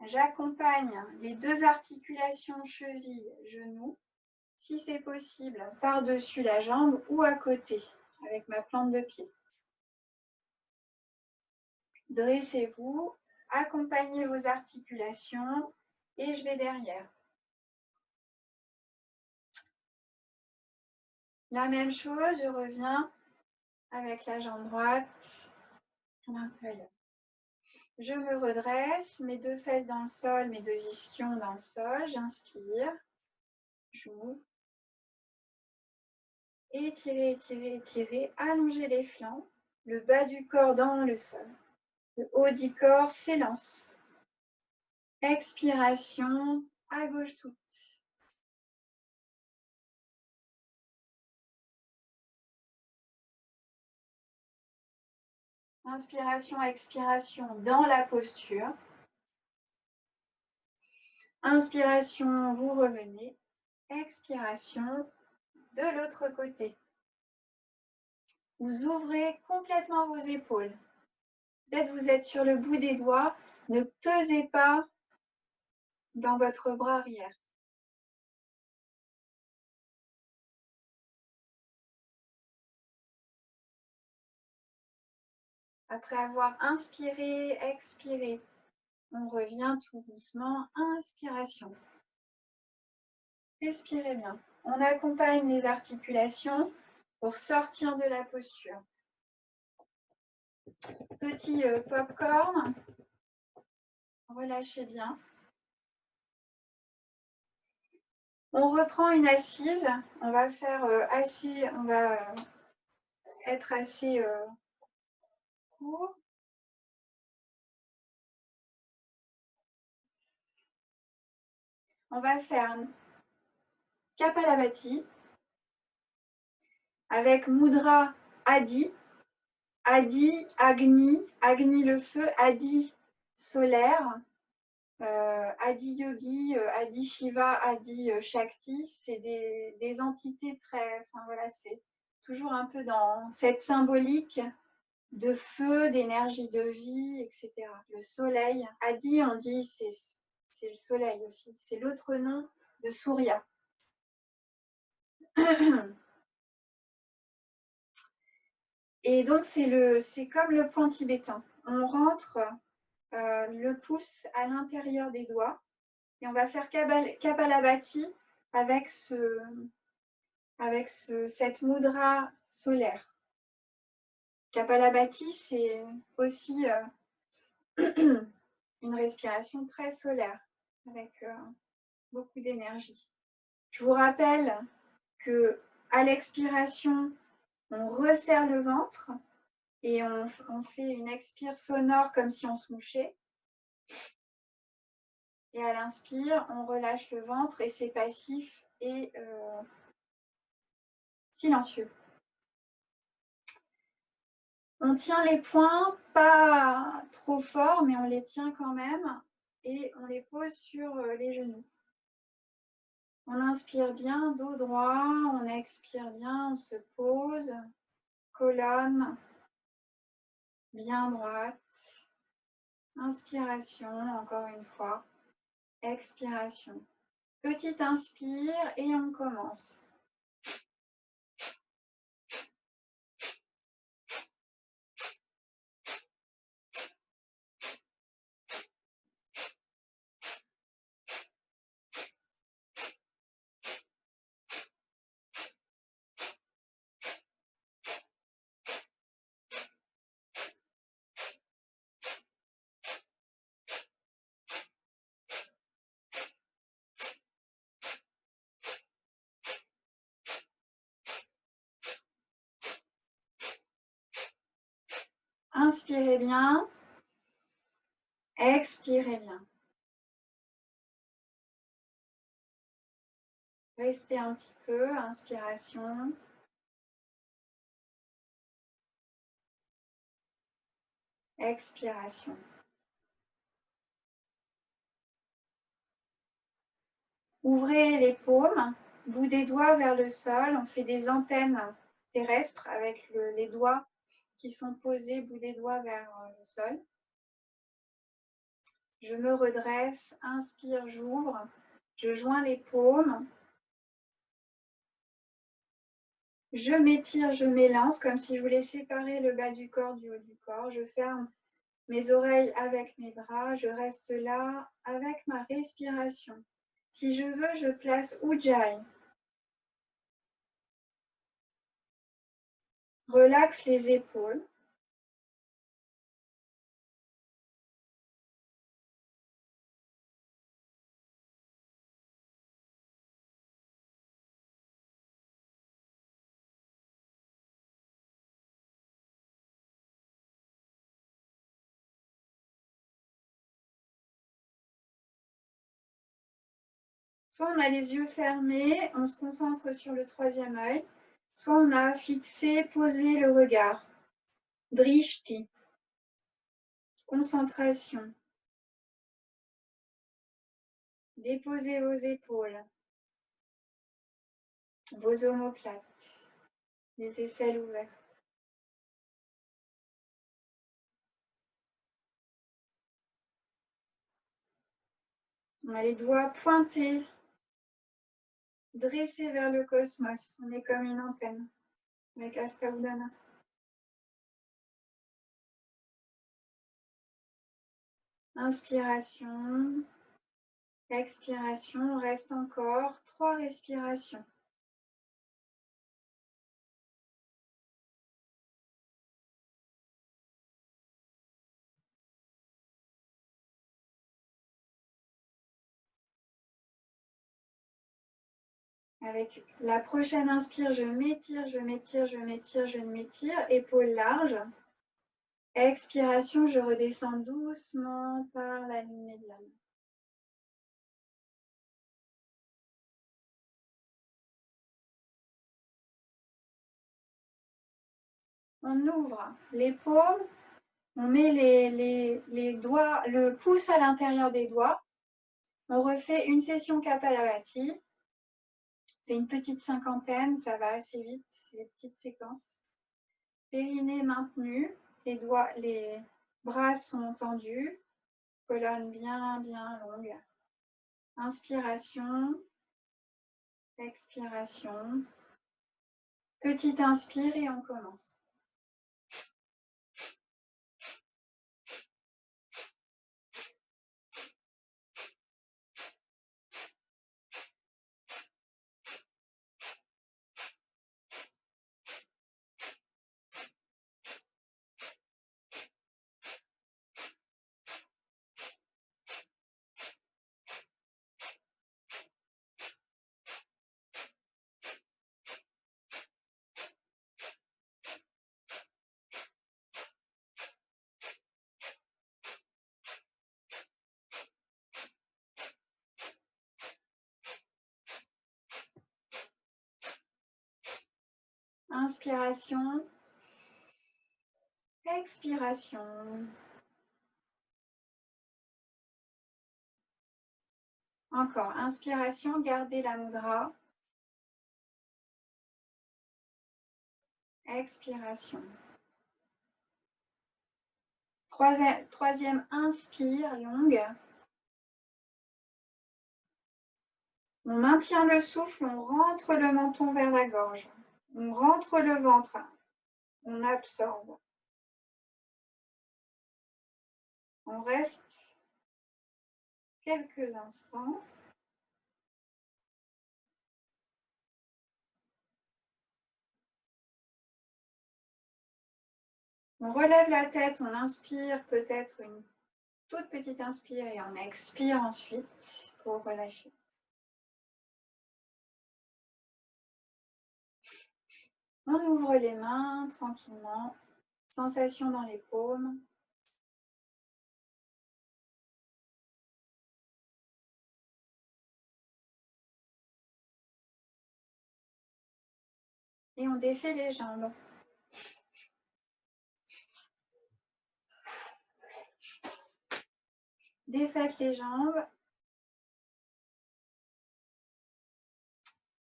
J'accompagne les deux articulations cheville-genou, si c'est possible, par-dessus la jambe ou à côté, avec ma plante de pied. Dressez-vous, accompagnez vos articulations et je vais derrière. La même chose, je reviens avec la jambe droite à l'intérieur. Je me redresse, mes deux fesses dans le sol, mes deux ischions dans le sol. J'inspire, j'ouvre. Étirez, étirez, étirez. Allongez les flancs, le bas du corps dans le sol. Le haut du corps s'élance. Expiration, à gauche toute. Inspiration, expiration dans la posture. Inspiration, vous revenez. Expiration, de l'autre côté. Vous ouvrez complètement vos épaules. Peut-être vous êtes sur le bout des doigts. Ne pesez pas dans votre bras arrière. Après avoir inspiré, expiré, on revient tout doucement. Inspiration. Respirez bien. On accompagne les articulations pour sortir de la posture. Petit popcorn. Relâchez bien. On reprend une assise. On va faire on va être assez court. On va faire Kapalabhati avec Mudra Adi. Adi, Agni, Agni le feu, Adi solaire, Adi Yogi, Adi Shiva, Adi Shakti. C'est des entités très, enfin voilà, c'est toujours un peu dans cette symbolique de feu, d'énergie de vie, etc. Le soleil, Adi, on dit, c'est le soleil aussi. C'est l'autre nom de Surya. Et donc, c'est comme le point tibétain. On rentre le pouce à l'intérieur des doigts et on va faire Kapalabhati avec cette mudra solaire. Kapalabhati, c'est aussi une respiration très solaire avec beaucoup d'énergie. Je vous rappelle que à l'expiration, on resserre le ventre et on fait une expire sonore comme si on se mouchait. Et à l'inspire, on relâche le ventre et c'est passif et silencieux. On tient les poings, pas trop fort, mais on les tient quand même et on les pose sur les genoux. On inspire bien, dos droit, on expire bien, on se pose, colonne bien droite. Inspiration, encore une fois. Expiration. Petite inspire et on commence. Inspirez bien. Expirez bien. Restez un petit peu. Inspiration. Expiration. Ouvrez les paumes, bout des doigts vers le sol. On fait des antennes terrestres avec les doigts qui sont posés, bout des doigts vers le sol. Je me redresse, inspire, j'ouvre, je joins les paumes. Je m'étire, je m'élance comme si je voulais séparer le bas du corps du haut du corps. Je ferme mes oreilles avec mes bras. Je reste là avec ma respiration. Si je veux, je place Ujjayi. Relaxe les épaules. Soit on a les yeux fermés, on se concentre sur le troisième œil, soit on a fixé, posé le regard. Drishti, concentration. Déposez vos épaules, vos omoplates, les aisselles ouvertes. On a les doigts pointés, dressés vers le cosmos. On est comme une antenne avec Hasta Udana. Inspiration, expiration, on reste encore 3 respirations. Avec la prochaine inspire, je m'étire, je m'étire, je m'étire, je m'étire, épaules larges. Expiration, je redescends doucement par la ligne médiane. On ouvre les paumes, on met les doigts, le pouce à l'intérieur des doigts. On refait une session Kapalabhati. C'est une petite cinquantaine, ça va assez vite, c'est des petites séquences. Périnée maintenu, les bras sont tendus, colonne bien longue. Inspiration, expiration. Petite inspire et on commence. Inspiration, expiration. Encore, inspiration, gardez la mudra. Expiration. Troisième inspire, longue. On maintient le souffle, on rentre le menton vers la gorge. On rentre le ventre. On absorbe. On reste quelques instants. On relève la tête, on inspire peut-être une toute petite inspire et on expire ensuite pour relâcher. On ouvre les mains tranquillement, sensation dans les paumes. Et on défait les jambes. Défaites les jambes.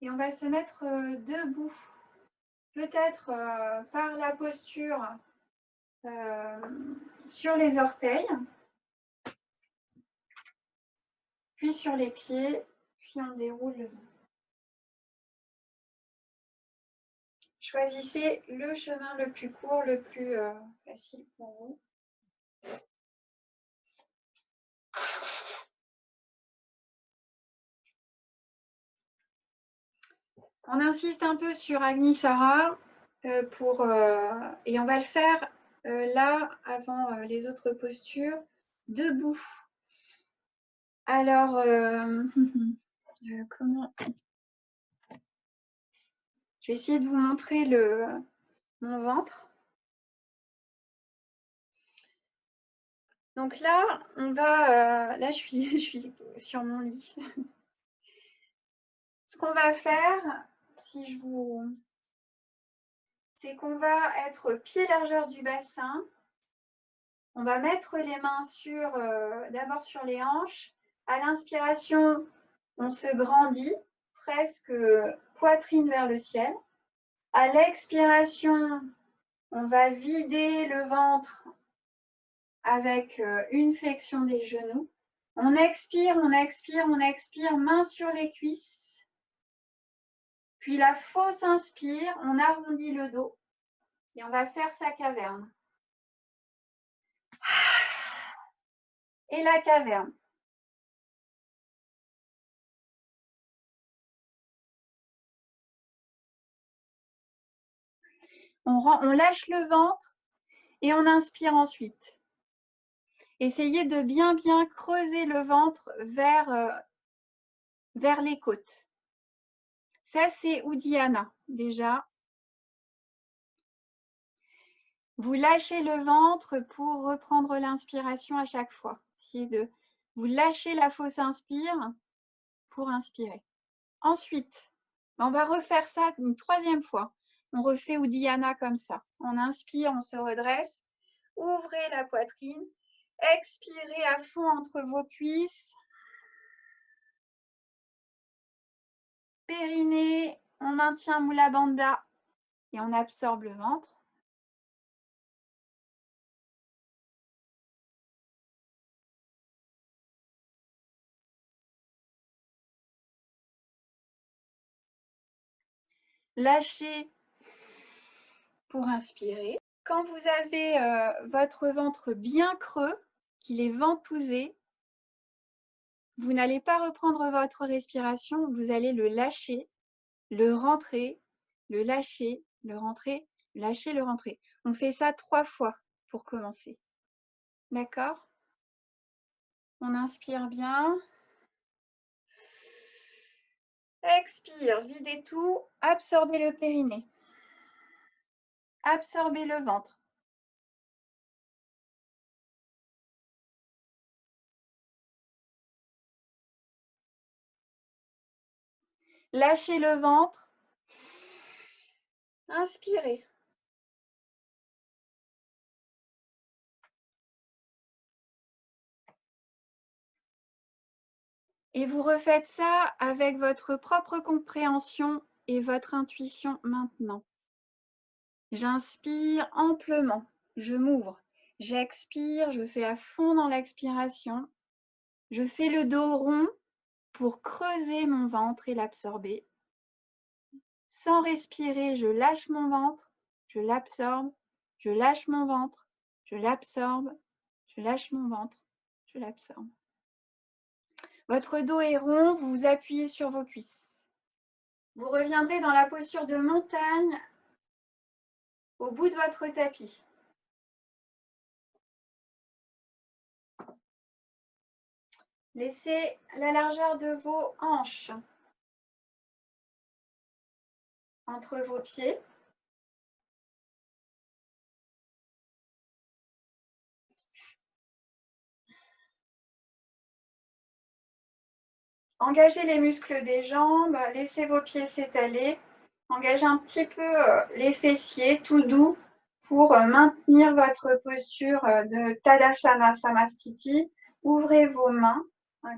Et on va se mettre debout. Peut-être par la posture sur les orteils. puis sur les pieds, puis on déroule le dos. Choisissez le chemin le plus court, le plus facile pour vous. On insiste un peu sur Agni Sara et on va le faire là avant les autres postures, debout. Alors, comment? Je vais essayer de vous montrer mon ventre. Donc là, on va. Là, je suis sur mon lit. Ce qu'on va faire, c'est qu'on va être pied largeur du bassin. On va mettre les mains d'abord sur les hanches. À l'inspiration, on se grandit, presque poitrine vers le ciel. À l'expiration, on va vider le ventre avec une flexion des genoux. On expire, on expire, on expire, main sur les cuisses. Puis la fausse inspire, on arrondit le dos et on va faire sa caverne. Et la caverne. On lâche le ventre et on inspire ensuite. Essayez de bien creuser le ventre vers les côtes. Ça, c'est Uddiyana, déjà. Vous lâchez le ventre pour reprendre l'inspiration à chaque fois. Essayez de vous lâcher la fausse inspire pour inspirer. Ensuite, on va refaire ça une troisième fois. On refait Uddiyana comme ça. On inspire, on se redresse. Ouvrez la poitrine. Expirez à fond entre vos cuisses. Périnée, on maintient Mula Bandha et on absorbe le ventre. Lâchez pour inspirer. Quand vous avez votre ventre bien creux, qu'il est ventousé, vous n'allez pas reprendre votre respiration, vous allez le lâcher, le rentrer, le lâcher, le rentrer, lâcher, le rentrer. On fait ça 3 fois pour commencer. D'accord? On inspire bien. Expire, videz tout, absorbez le périnée. Absorbez le ventre. Lâchez le ventre. Inspirez. Et vous refaites ça avec votre propre compréhension et votre intuition maintenant. J'inspire amplement, je m'ouvre. J'expire, je fais à fond dans l'expiration. Je fais le dos rond pour creuser mon ventre et l'absorber. Sans respirer, je lâche mon ventre, je l'absorbe, je lâche mon ventre, je l'absorbe, je lâche mon ventre, je l'absorbe. Votre dos est rond, vous vous appuyez sur vos cuisses. Vous reviendrez dans la posture de montagne au bout de votre tapis. Laissez la largeur de vos hanches entre vos pieds. Engagez les muscles des jambes, laissez vos pieds s'étaler. Engagez un petit peu les fessiers, tout doux, pour maintenir votre posture de Tadasana Samastiti. Ouvrez vos mains,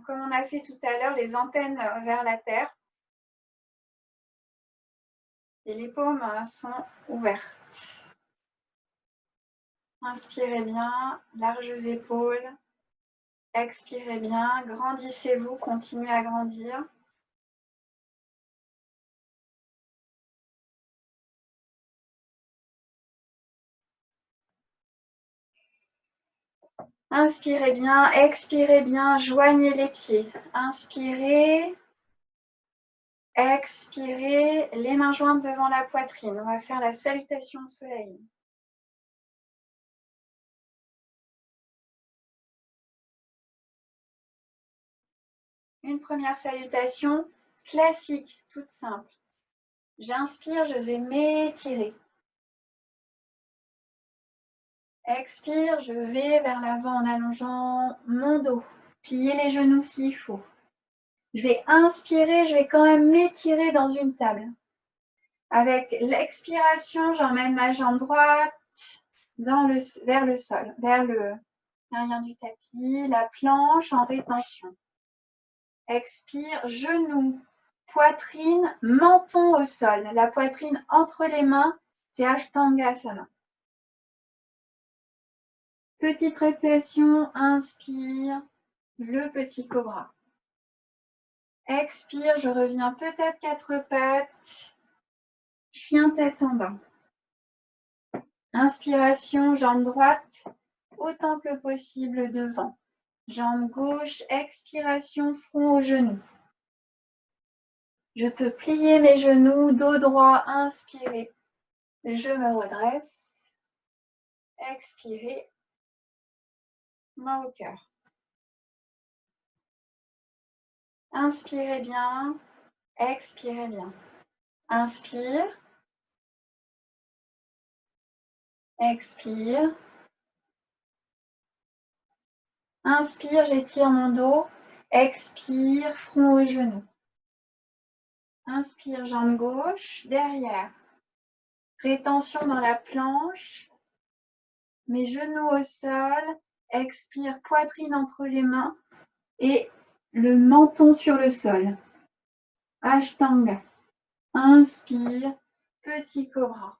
comme on a fait tout à l'heure, les antennes vers la terre. Et les paumes sont ouvertes. Inspirez bien, larges épaules. Expirez bien, grandissez-vous, continuez à grandir. Inspirez bien, expirez bien, joignez les pieds. Inspirez, expirez, les mains jointes devant la poitrine. On va faire la salutation au soleil. Une première salutation classique, toute simple. J'inspire, je vais m'étirer. Expire, je vais vers l'avant en allongeant mon dos. Plier les genoux s'il faut. Je vais inspirer, je vais quand même m'étirer dans une table. Avec l'expiration, j'emmène ma jambe droite vers le sol, vers le derrière du tapis, la planche en rétention. Expire, genoux, poitrine, menton au sol. La poitrine entre les mains, c'est Ashtangasana. Petite répétition, inspire, le petit cobra. Expire, je reviens peut-être 4 pattes. Chien tête en bas. Inspiration, jambe droite, autant que possible devant. Jambe gauche, expiration, front aux genoux. Je peux plier mes genoux, dos droit, inspirer. Je me redresse. Expirer. Main au cœur. Inspirez bien. Expirez bien. Inspire. Expire. Inspire, j'étire mon dos. Expire, front aux genoux. Inspire, jambe gauche, derrière. Rétention dans la planche. Mes genoux au sol. Expire, poitrine entre les mains et le menton sur le sol. Ashtanga. Inspire, petit cobra.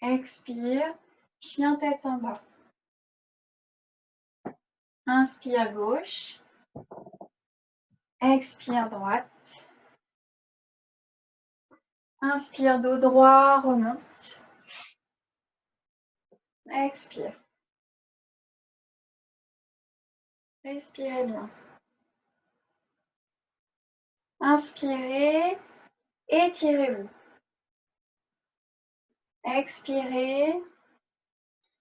Expire, chien tête en bas. Inspire gauche. Expire droite. Inspire dos droit, remonte. Expire. Respirez bien. Inspirez, étirez-vous. Expirez,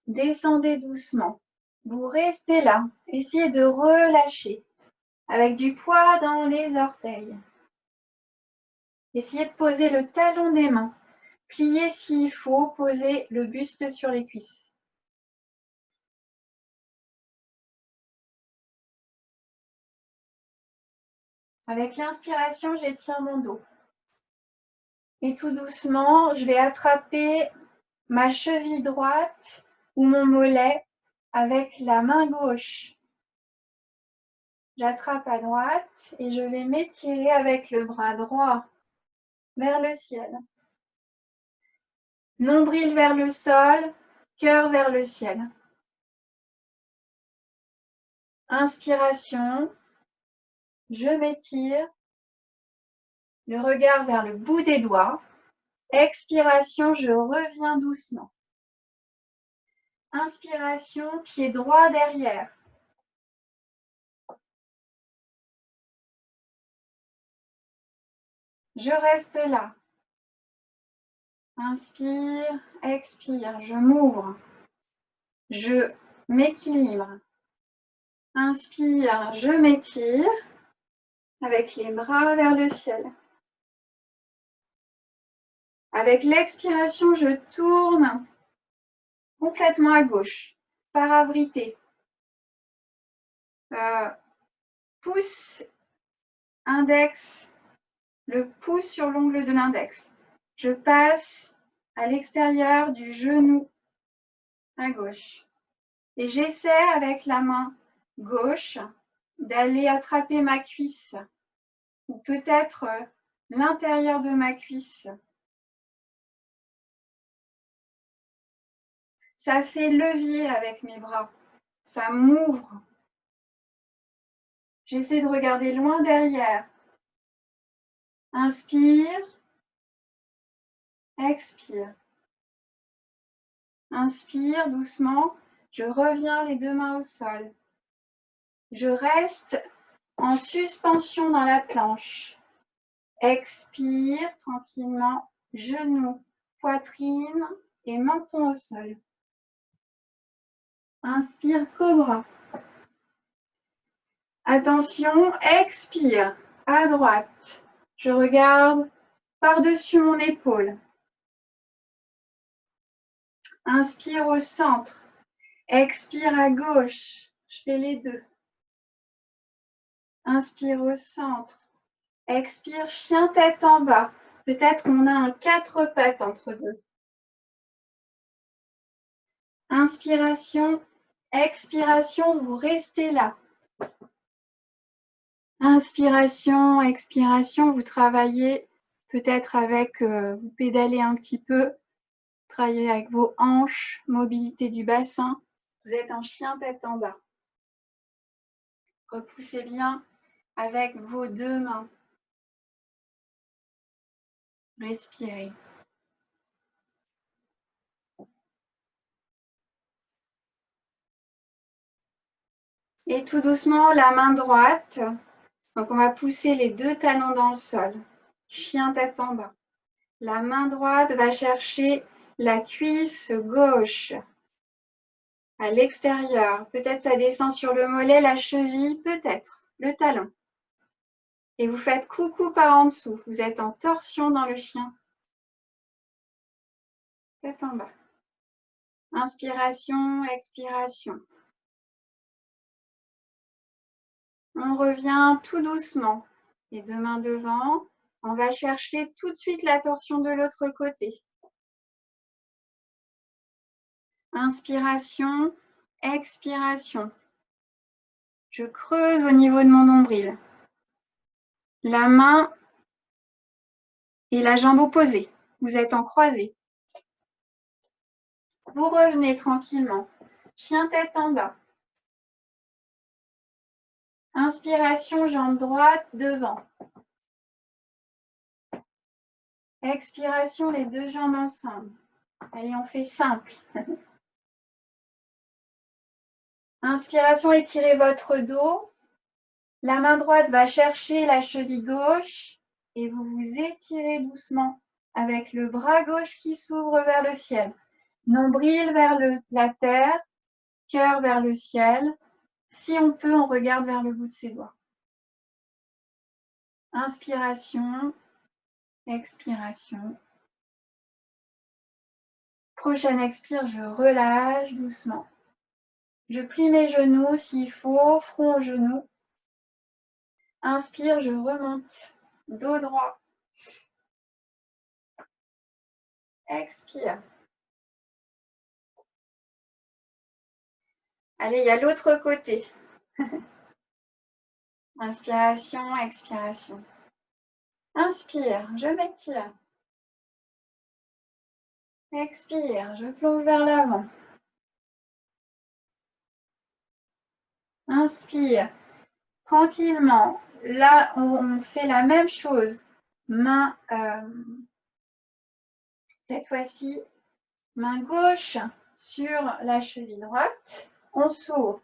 descendez doucement. Vous restez là. Essayez de relâcher avec du poids dans les orteils. Essayez de poser le talon des mains. Pliez s'il faut, posez le buste sur les cuisses. Avec l'inspiration, j'étire mon dos. Et tout doucement, je vais attraper ma cheville droite ou mon mollet avec la main gauche. J'attrape à droite et je vais m'étirer avec le bras droit vers le ciel. Nombril vers le sol, cœur vers le ciel. Inspiration, je m'étire, le regard vers le bout des doigts. Expiration, je reviens doucement. Inspiration, pied droit derrière. Je reste là. Inspire, expire, je m'ouvre. Je m'équilibre. Inspire, je m'étire avec les bras vers le ciel. Avec l'expiration, je tourne complètement à gauche, paravrité. Pouce index, le pouce sur l'ongle de l'index. Je passe à l'extérieur du genou à gauche. Et j'essaie avec la main gauche d'aller attraper ma cuisse ou peut-être l'intérieur de ma cuisse. Ça fait levier avec mes bras. Ça m'ouvre. J'essaie de regarder loin derrière. Inspire. Expire. Inspire doucement. Je reviens les deux mains au sol. Je reste en suspension dans la planche. Expire tranquillement. Genoux, poitrine et menton au sol. Inspire, cobra. Attention, expire. À droite. Je regarde par-dessus mon épaule. Inspire au centre. Expire à gauche. Je fais les deux. Inspire au centre. Expire, chien tête en bas. Peut-être on a un 4 pattes entre deux. Inspiration, expiration, vous restez là. Inspiration, expiration, vous travaillez peut-être avec, vous pédalez un petit peu, travaillez avec vos hanches, mobilité du bassin. Vous êtes en chien tête en bas. Repoussez bien avec vos deux mains. Respirez. Et tout doucement, la main droite. Donc, on va pousser les deux talons dans le sol. Chien tête en bas. La main droite va chercher la cuisse gauche à l'extérieur. Peut-être ça descend sur le mollet, la cheville, peut-être le talon. Et vous faites coucou par en dessous. Vous êtes en torsion dans le chien. Tête en bas. Inspiration, expiration. On revient tout doucement. Les deux mains devant. On va chercher tout de suite la torsion de l'autre côté. Inspiration, expiration. Je creuse au niveau de mon nombril. La main et la jambe opposée. Vous êtes en croisée. Vous revenez tranquillement. Chien tête en bas. Inspiration, jambe droite devant. Expiration, les deux jambes ensemble. Allez, on fait simple. Inspiration, étirez votre dos. La main droite va chercher la cheville gauche et vous vous étirez doucement avec le bras gauche qui s'ouvre vers le ciel. Nombril vers la terre, cœur vers le ciel. Si on peut, on regarde vers le bout de ses doigts. Inspiration, expiration. Prochaine expire, je relâche doucement. Je plie mes genoux s'il faut, front aux genoux. Inspire, je remonte, dos droit. Expire. Allez, il y a l'autre côté. Inspiration, expiration. Inspire, je m'étire. Expire, je plonge vers l'avant. Inspire, tranquillement. Là, on fait la même chose. Main, cette fois-ci, main gauche sur la cheville droite. On s'ouvre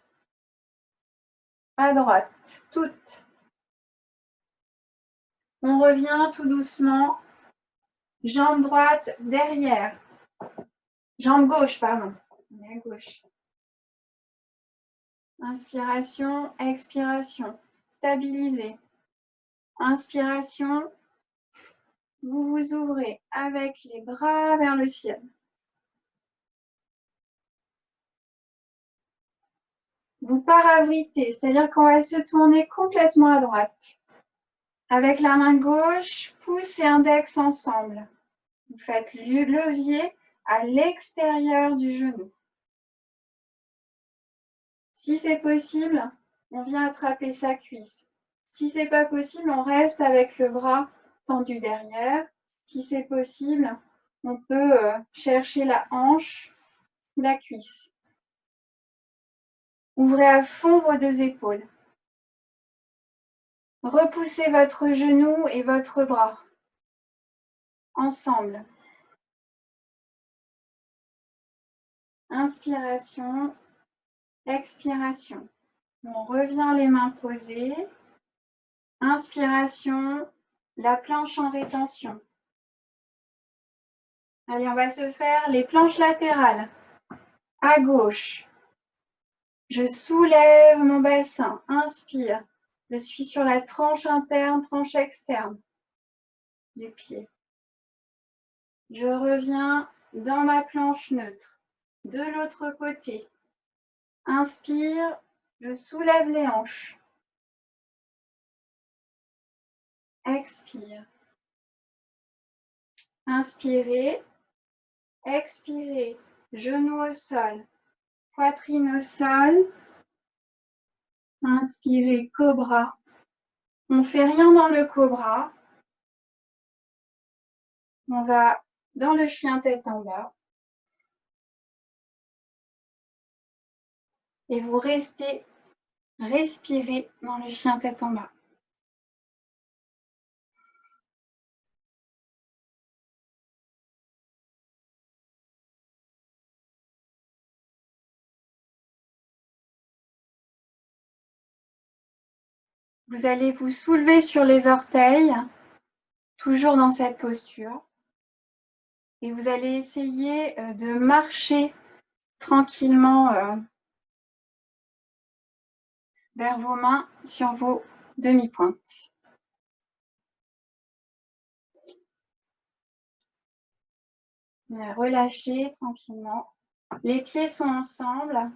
à droite, toute. On revient tout doucement. Jambe droite derrière. Jambe gauche, pardon. On est à gauche. Inspiration, expiration. Stabilisez. Inspiration. Vous vous ouvrez avec les bras vers le ciel. Vous paravritez, c'est-à-dire qu'on va se tourner complètement à droite. Avec la main gauche, pouce et index ensemble. Vous faites le levier à l'extérieur du genou. Si c'est possible, on vient attraper sa cuisse. Si ce n'est pas possible, on reste avec le bras tendu derrière. Si c'est possible, on peut chercher la hanche ou la cuisse. Ouvrez à fond vos deux épaules. Repoussez votre genou et votre bras ensemble. Inspiration, expiration. On revient les mains posées. Inspiration, la planche en rétention. Allez, on va se faire les planches latérales. À gauche. Je soulève mon bassin. Inspire. Je suis sur la tranche interne, tranche externe du pied. Je reviens dans ma planche neutre. De l'autre côté. Inspire, je soulève les hanches. Expire. Inspirez, expirez. Genoux au sol, poitrine au sol. Inspirez, cobra. On ne fait rien dans le cobra. On va dans le chien tête en bas. Et vous restez respirer dans le chien tête en bas. Vous allez vous soulever sur les orteils, toujours dans cette posture. Et vous allez essayer de marcher tranquillement vers vos mains sur vos demi-pointes. Relâchez tranquillement. Les pieds sont ensemble.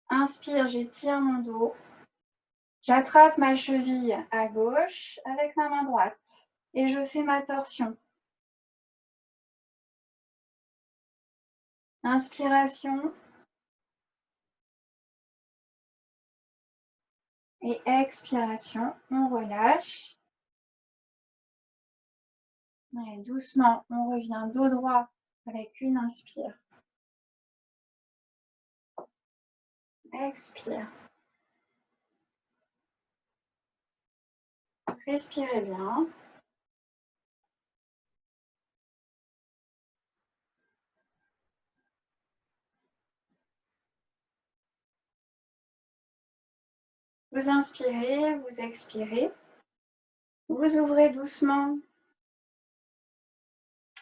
Inspire, j'étire mon dos. J'attrape ma cheville à gauche avec ma main droite et je fais ma torsion. Inspiration et expiration. On relâche. Et doucement, on revient dos droit avec une inspire. Expire. Respirez bien. Vous inspirez, vous expirez. Vous ouvrez doucement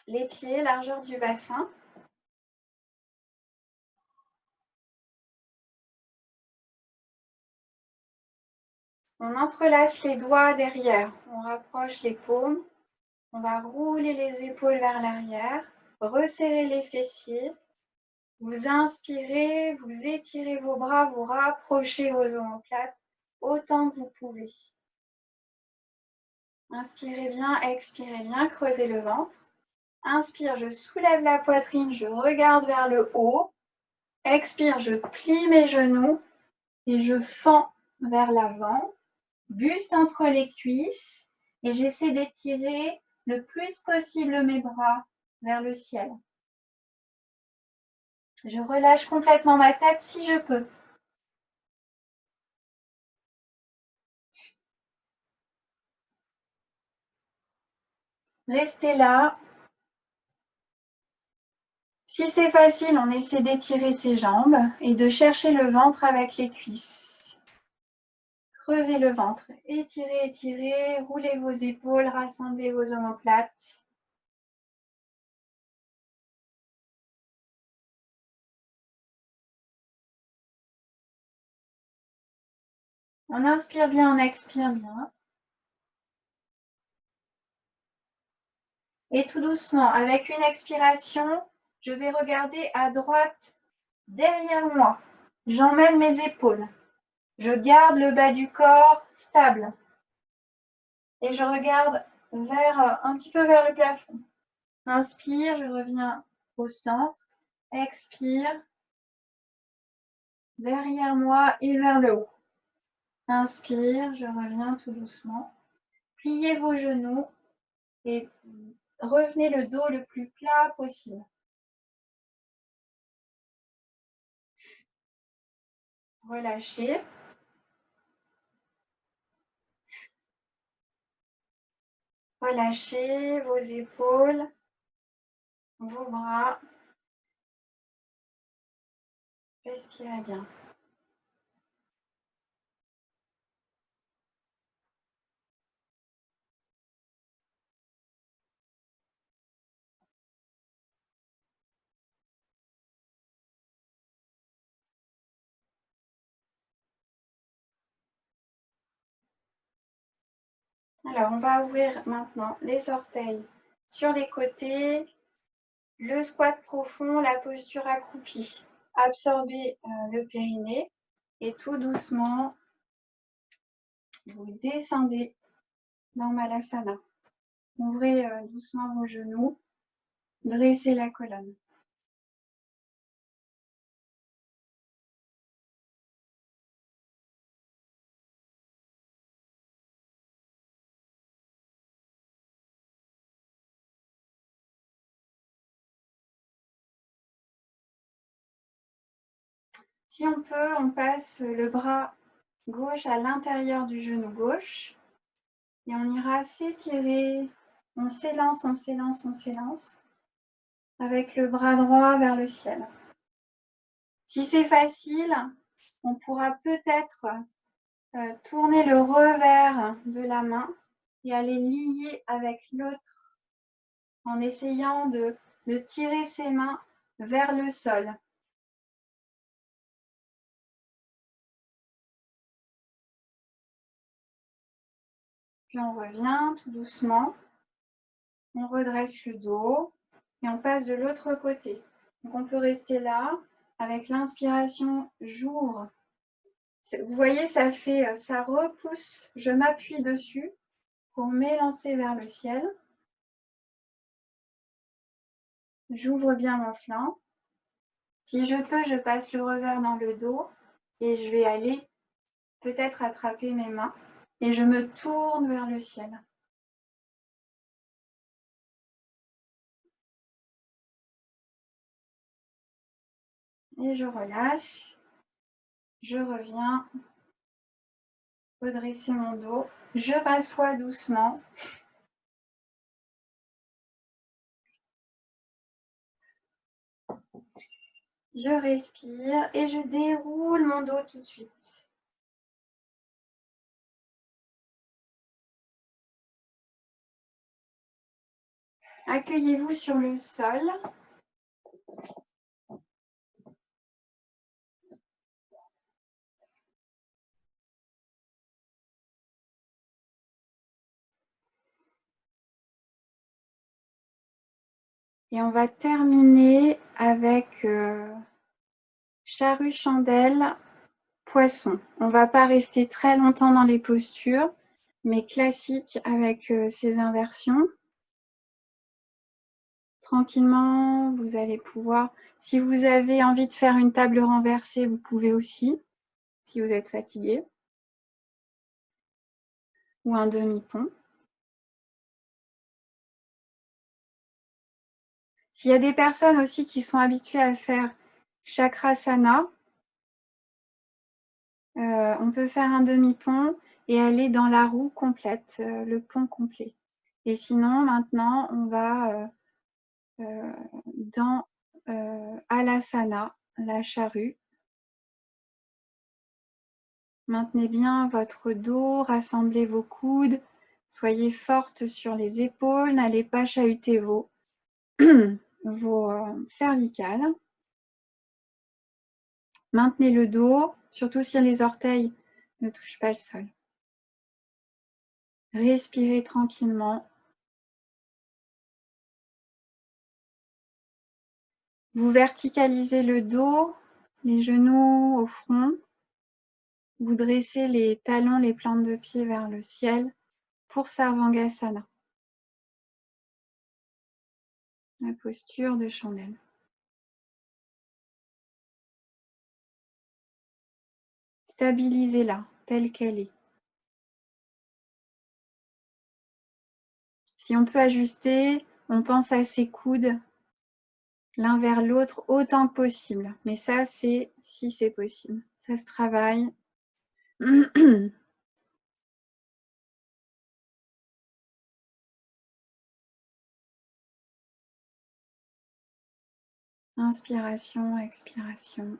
les pieds, largeur du bassin. On entrelace les doigts derrière. On rapproche les paumes. On va rouler les épaules vers l'arrière. Resserrer les fessiers. Vous inspirez, vous étirez vos bras, vous rapprochez vos omoplates autant que vous pouvez. Inspirez bien, expirez bien, creusez le ventre. Inspire, je soulève la poitrine, je regarde vers le haut. Expire, je plie mes genoux et je fends vers l'avant. Buste entre les cuisses et j'essaie d'étirer le plus possible mes bras vers le ciel. Je relâche complètement ma tête si je peux. Restez là. Si c'est facile, on essaie d'étirer ses jambes et de chercher le ventre avec les cuisses. Creusez le ventre, étirez, étirez, roulez vos épaules, rassemblez vos omoplates. On inspire bien, on expire bien. Et tout doucement, avec une expiration, je vais regarder à droite derrière moi. J'emmène mes épaules. Je garde le bas du corps stable. Et je regarde un petit peu vers le plafond. Inspire, je reviens au centre. Expire, derrière moi et vers le haut. Inspire, je reviens tout doucement. Pliez vos genoux et revenez le dos le plus plat possible. Relâchez. Relâchez vos épaules, vos bras. Respirez bien. Alors, on va ouvrir maintenant les orteils sur les côtés. Le squat profond, la posture accroupie. Absorbez le périnée et tout doucement, vous descendez dans Malasana. Ouvrez doucement vos genoux, dressez la colonne. Si on peut, on passe le bras gauche à l'intérieur du genou gauche et on ira s'étirer. On s'élance, on s'élance, on s'élance avec le bras droit vers le ciel. Si c'est facile, on pourra peut-être tourner le revers de la main et aller lier avec l'autre en essayant de tirer ses mains vers le sol. Puis on revient tout doucement, on redresse le dos et on passe de l'autre côté. Donc on peut rester là, avec l'inspiration, j'ouvre. Vous voyez, ça repousse, je m'appuie dessus pour m'élancer vers le ciel. J'ouvre bien mon flanc. Si je peux, je passe le revers dans le dos et je vais aller peut-être attraper mes mains et je me tourne vers le ciel. Et je relâche. Je reviens redresser mon dos. Je m'assois doucement. Je respire et je déroule mon dos tout de suite. Accueillez-vous sur le sol. Et on va terminer avec charrue chandelle, poisson. On ne va pas rester très longtemps dans les postures, mais classique avec ces inversions. Tranquillement, vous allez pouvoir, si vous avez envie de faire une table renversée, vous pouvez aussi, si vous êtes fatigué, ou un demi-pont. S'il y a des personnes aussi qui sont habituées à faire chakrasana, on peut faire un demi-pont et aller dans la roue complète, le pont complet. Et sinon, maintenant, on va dans Alasana, la charrue. Maintenez bien votre dos, rassemblez vos coudes, soyez forte sur les épaules, n'allez pas chahuter vos cervicales. Maintenez le dos, surtout si les orteils ne touchent pas le sol. Respirez tranquillement. Vous verticalisez le dos, les genoux au front. Vous dressez les talons, les plantes de pied vers le ciel pour Sarvangasana. La posture de chandelle. Stabilisez-la telle qu'elle est. Si on peut ajuster, on pense à ses coudes l'un vers l'autre autant que possible. Mais ça, c'est si c'est possible. Ça se travaille. Inspiration, expiration.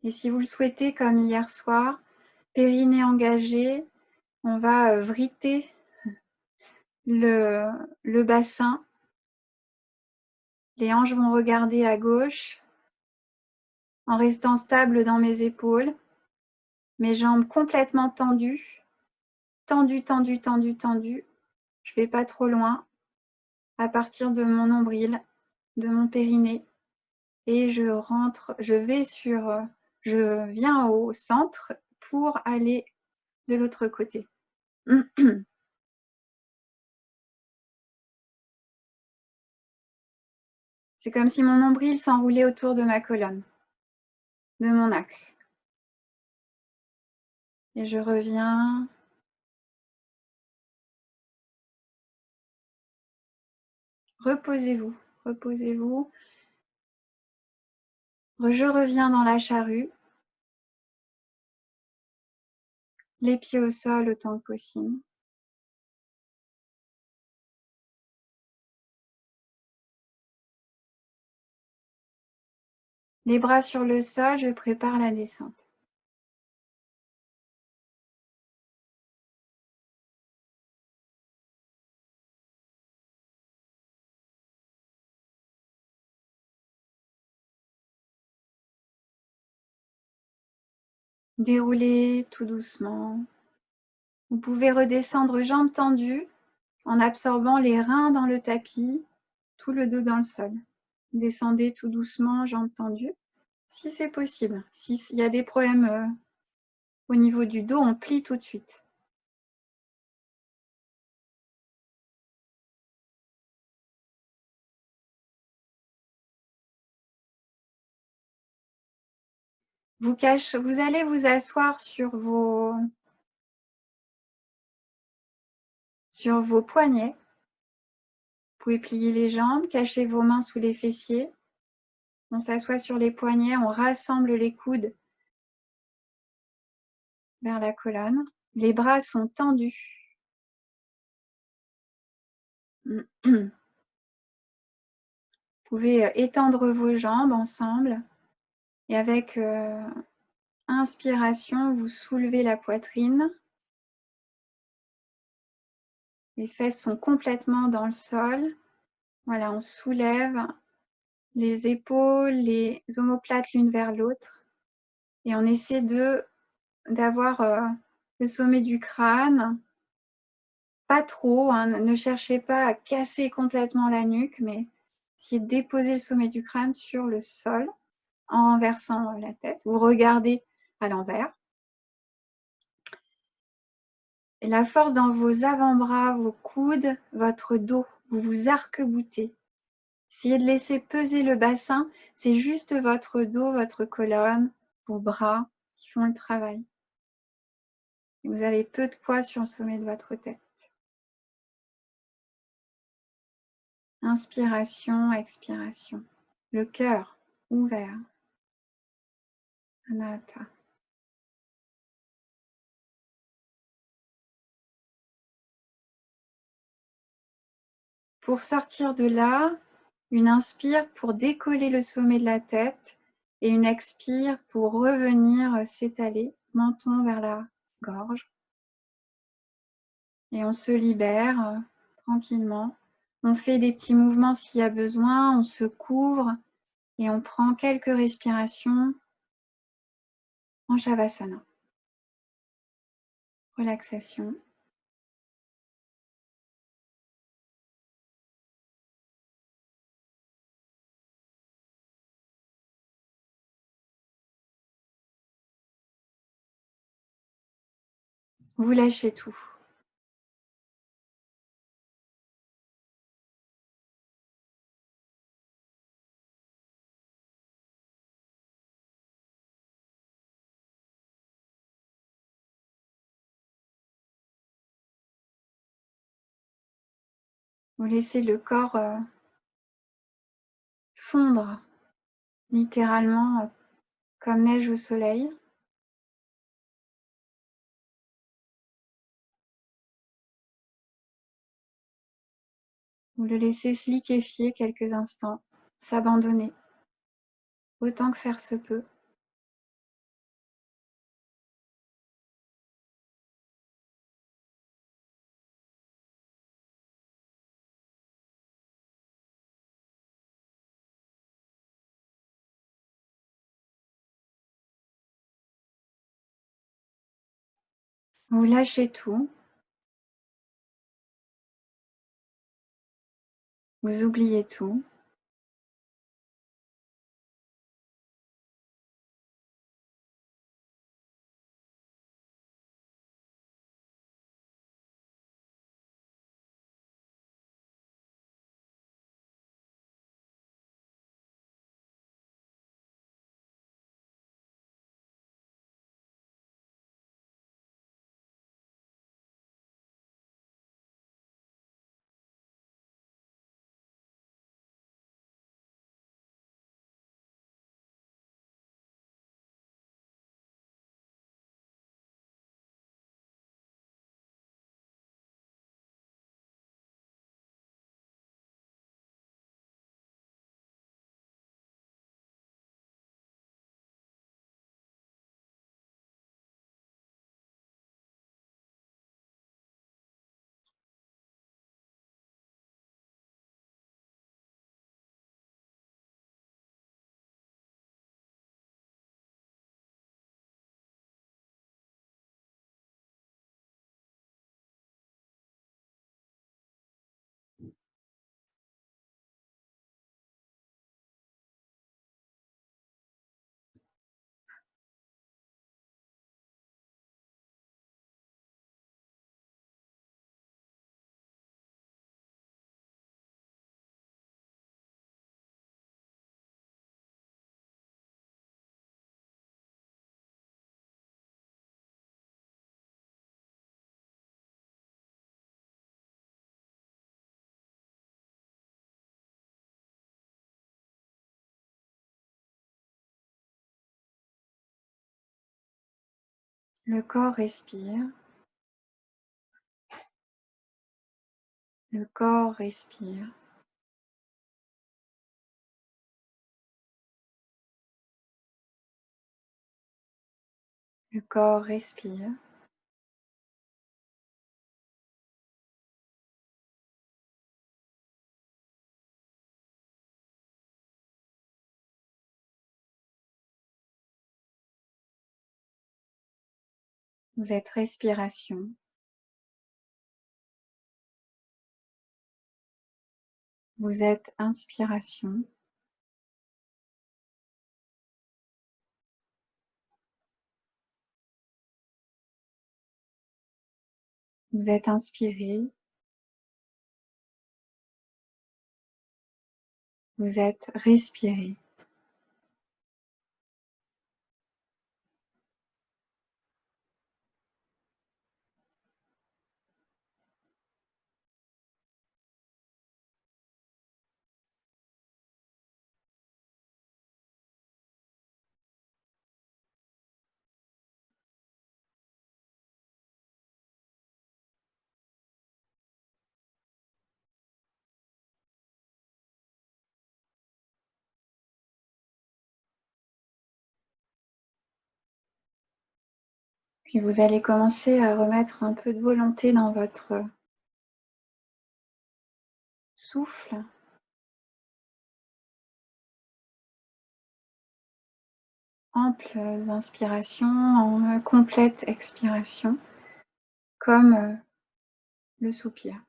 Et si vous le souhaitez, comme hier soir, périnée engagé, on va vriter le bassin. Les hanches vont regarder à gauche en restant stable dans mes épaules. Mes jambes complètement tendues. Tendues, tendues, tendues, tendues. Je ne vais pas trop loin. À partir de mon nombril, de mon périnée. Et je rentre, je viens au centre pour aller de l'autre côté. C'est comme si mon nombril s'enroulait autour de ma colonne, de mon axe. Et je reviens. Reposez-vous, reposez-vous. Je reviens dans la charrue. Les pieds au sol autant que possible. Les bras sur le sol, je prépare la descente. Déroulez tout doucement. Vous pouvez redescendre jambes tendues en absorbant les reins dans le tapis, tout le dos dans le sol. Descendez tout doucement, jambes tendues, si c'est possible. S'il y a des problèmes au niveau du dos, on plie tout de suite. Vous allez vous asseoir sur vos poignets. Vous pouvez plier les jambes, cacher vos mains sous les fessiers. On s'assoit sur les poignets, on rassemble les coudes vers la colonne. Les bras sont tendus. Vous pouvez étendre vos jambes ensemble et avec inspiration, vous soulevez la poitrine. Les fesses sont complètement dans le sol. Voilà, on soulève les épaules, les omoplates l'une vers l'autre. Et on essaie d'avoir le sommet du crâne. Pas trop, hein, ne cherchez pas à casser complètement la nuque, mais essayez de déposer le sommet du crâne sur le sol en renversant la tête. Vous regardez à l'envers. Et la force dans vos avant-bras, vos coudes, votre dos. Vous vous arc-boutez. Essayez de laisser peser le bassin. C'est juste votre dos, votre colonne, vos bras qui font le travail. Et vous avez peu de poids sur le sommet de votre tête. Inspiration, expiration. Le cœur ouvert. Anatta. Pour sortir de là, une inspire pour décoller le sommet de la tête et une expire pour revenir s'étaler, menton vers la gorge. Et on se libère tranquillement. On fait des petits mouvements s'il y a besoin, on se couvre et on prend quelques respirations en Shavasana. Relaxation. Vous lâchez tout. Vous laissez le corps fondre, littéralement, comme neige au soleil. Vous le laissez se liquéfier quelques instants, s'abandonner, autant que faire se peut. Vous lâchez tout. Vous oubliez tout. Le corps respire. Le corps respire. Le corps respire. Vous êtes respiration. Vous êtes inspiration. Vous êtes inspiré. Vous êtes respiré. Puis vous allez commencer à remettre un peu de volonté dans votre souffle. Amples inspirations en complète expiration, comme le soupir.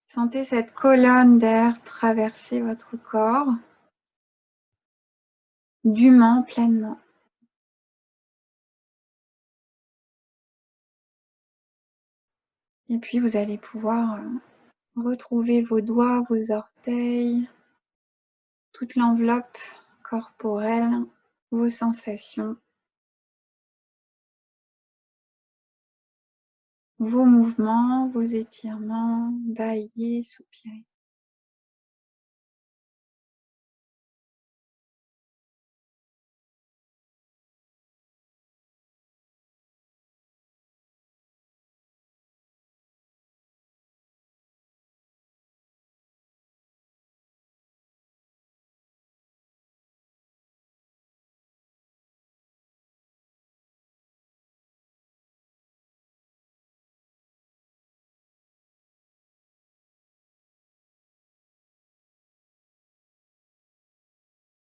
Sentez cette colonne d'air traverser votre corps, dûment, pleinement. Et puis vous allez pouvoir retrouver vos doigts, vos orteils, toute l'enveloppe corporelle, vos sensations. vos mouvements, vos étirements, bâillez, soupirez.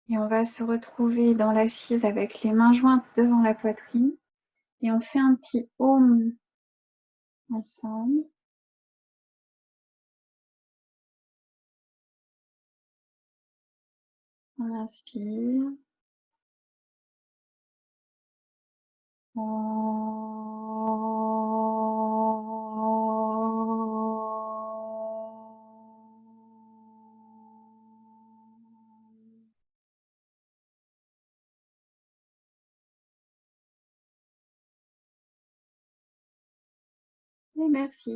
Et on va se retrouver dans l'assise avec les mains jointes devant la poitrine et on fait un petit home ensemble. On inspire. Et merci.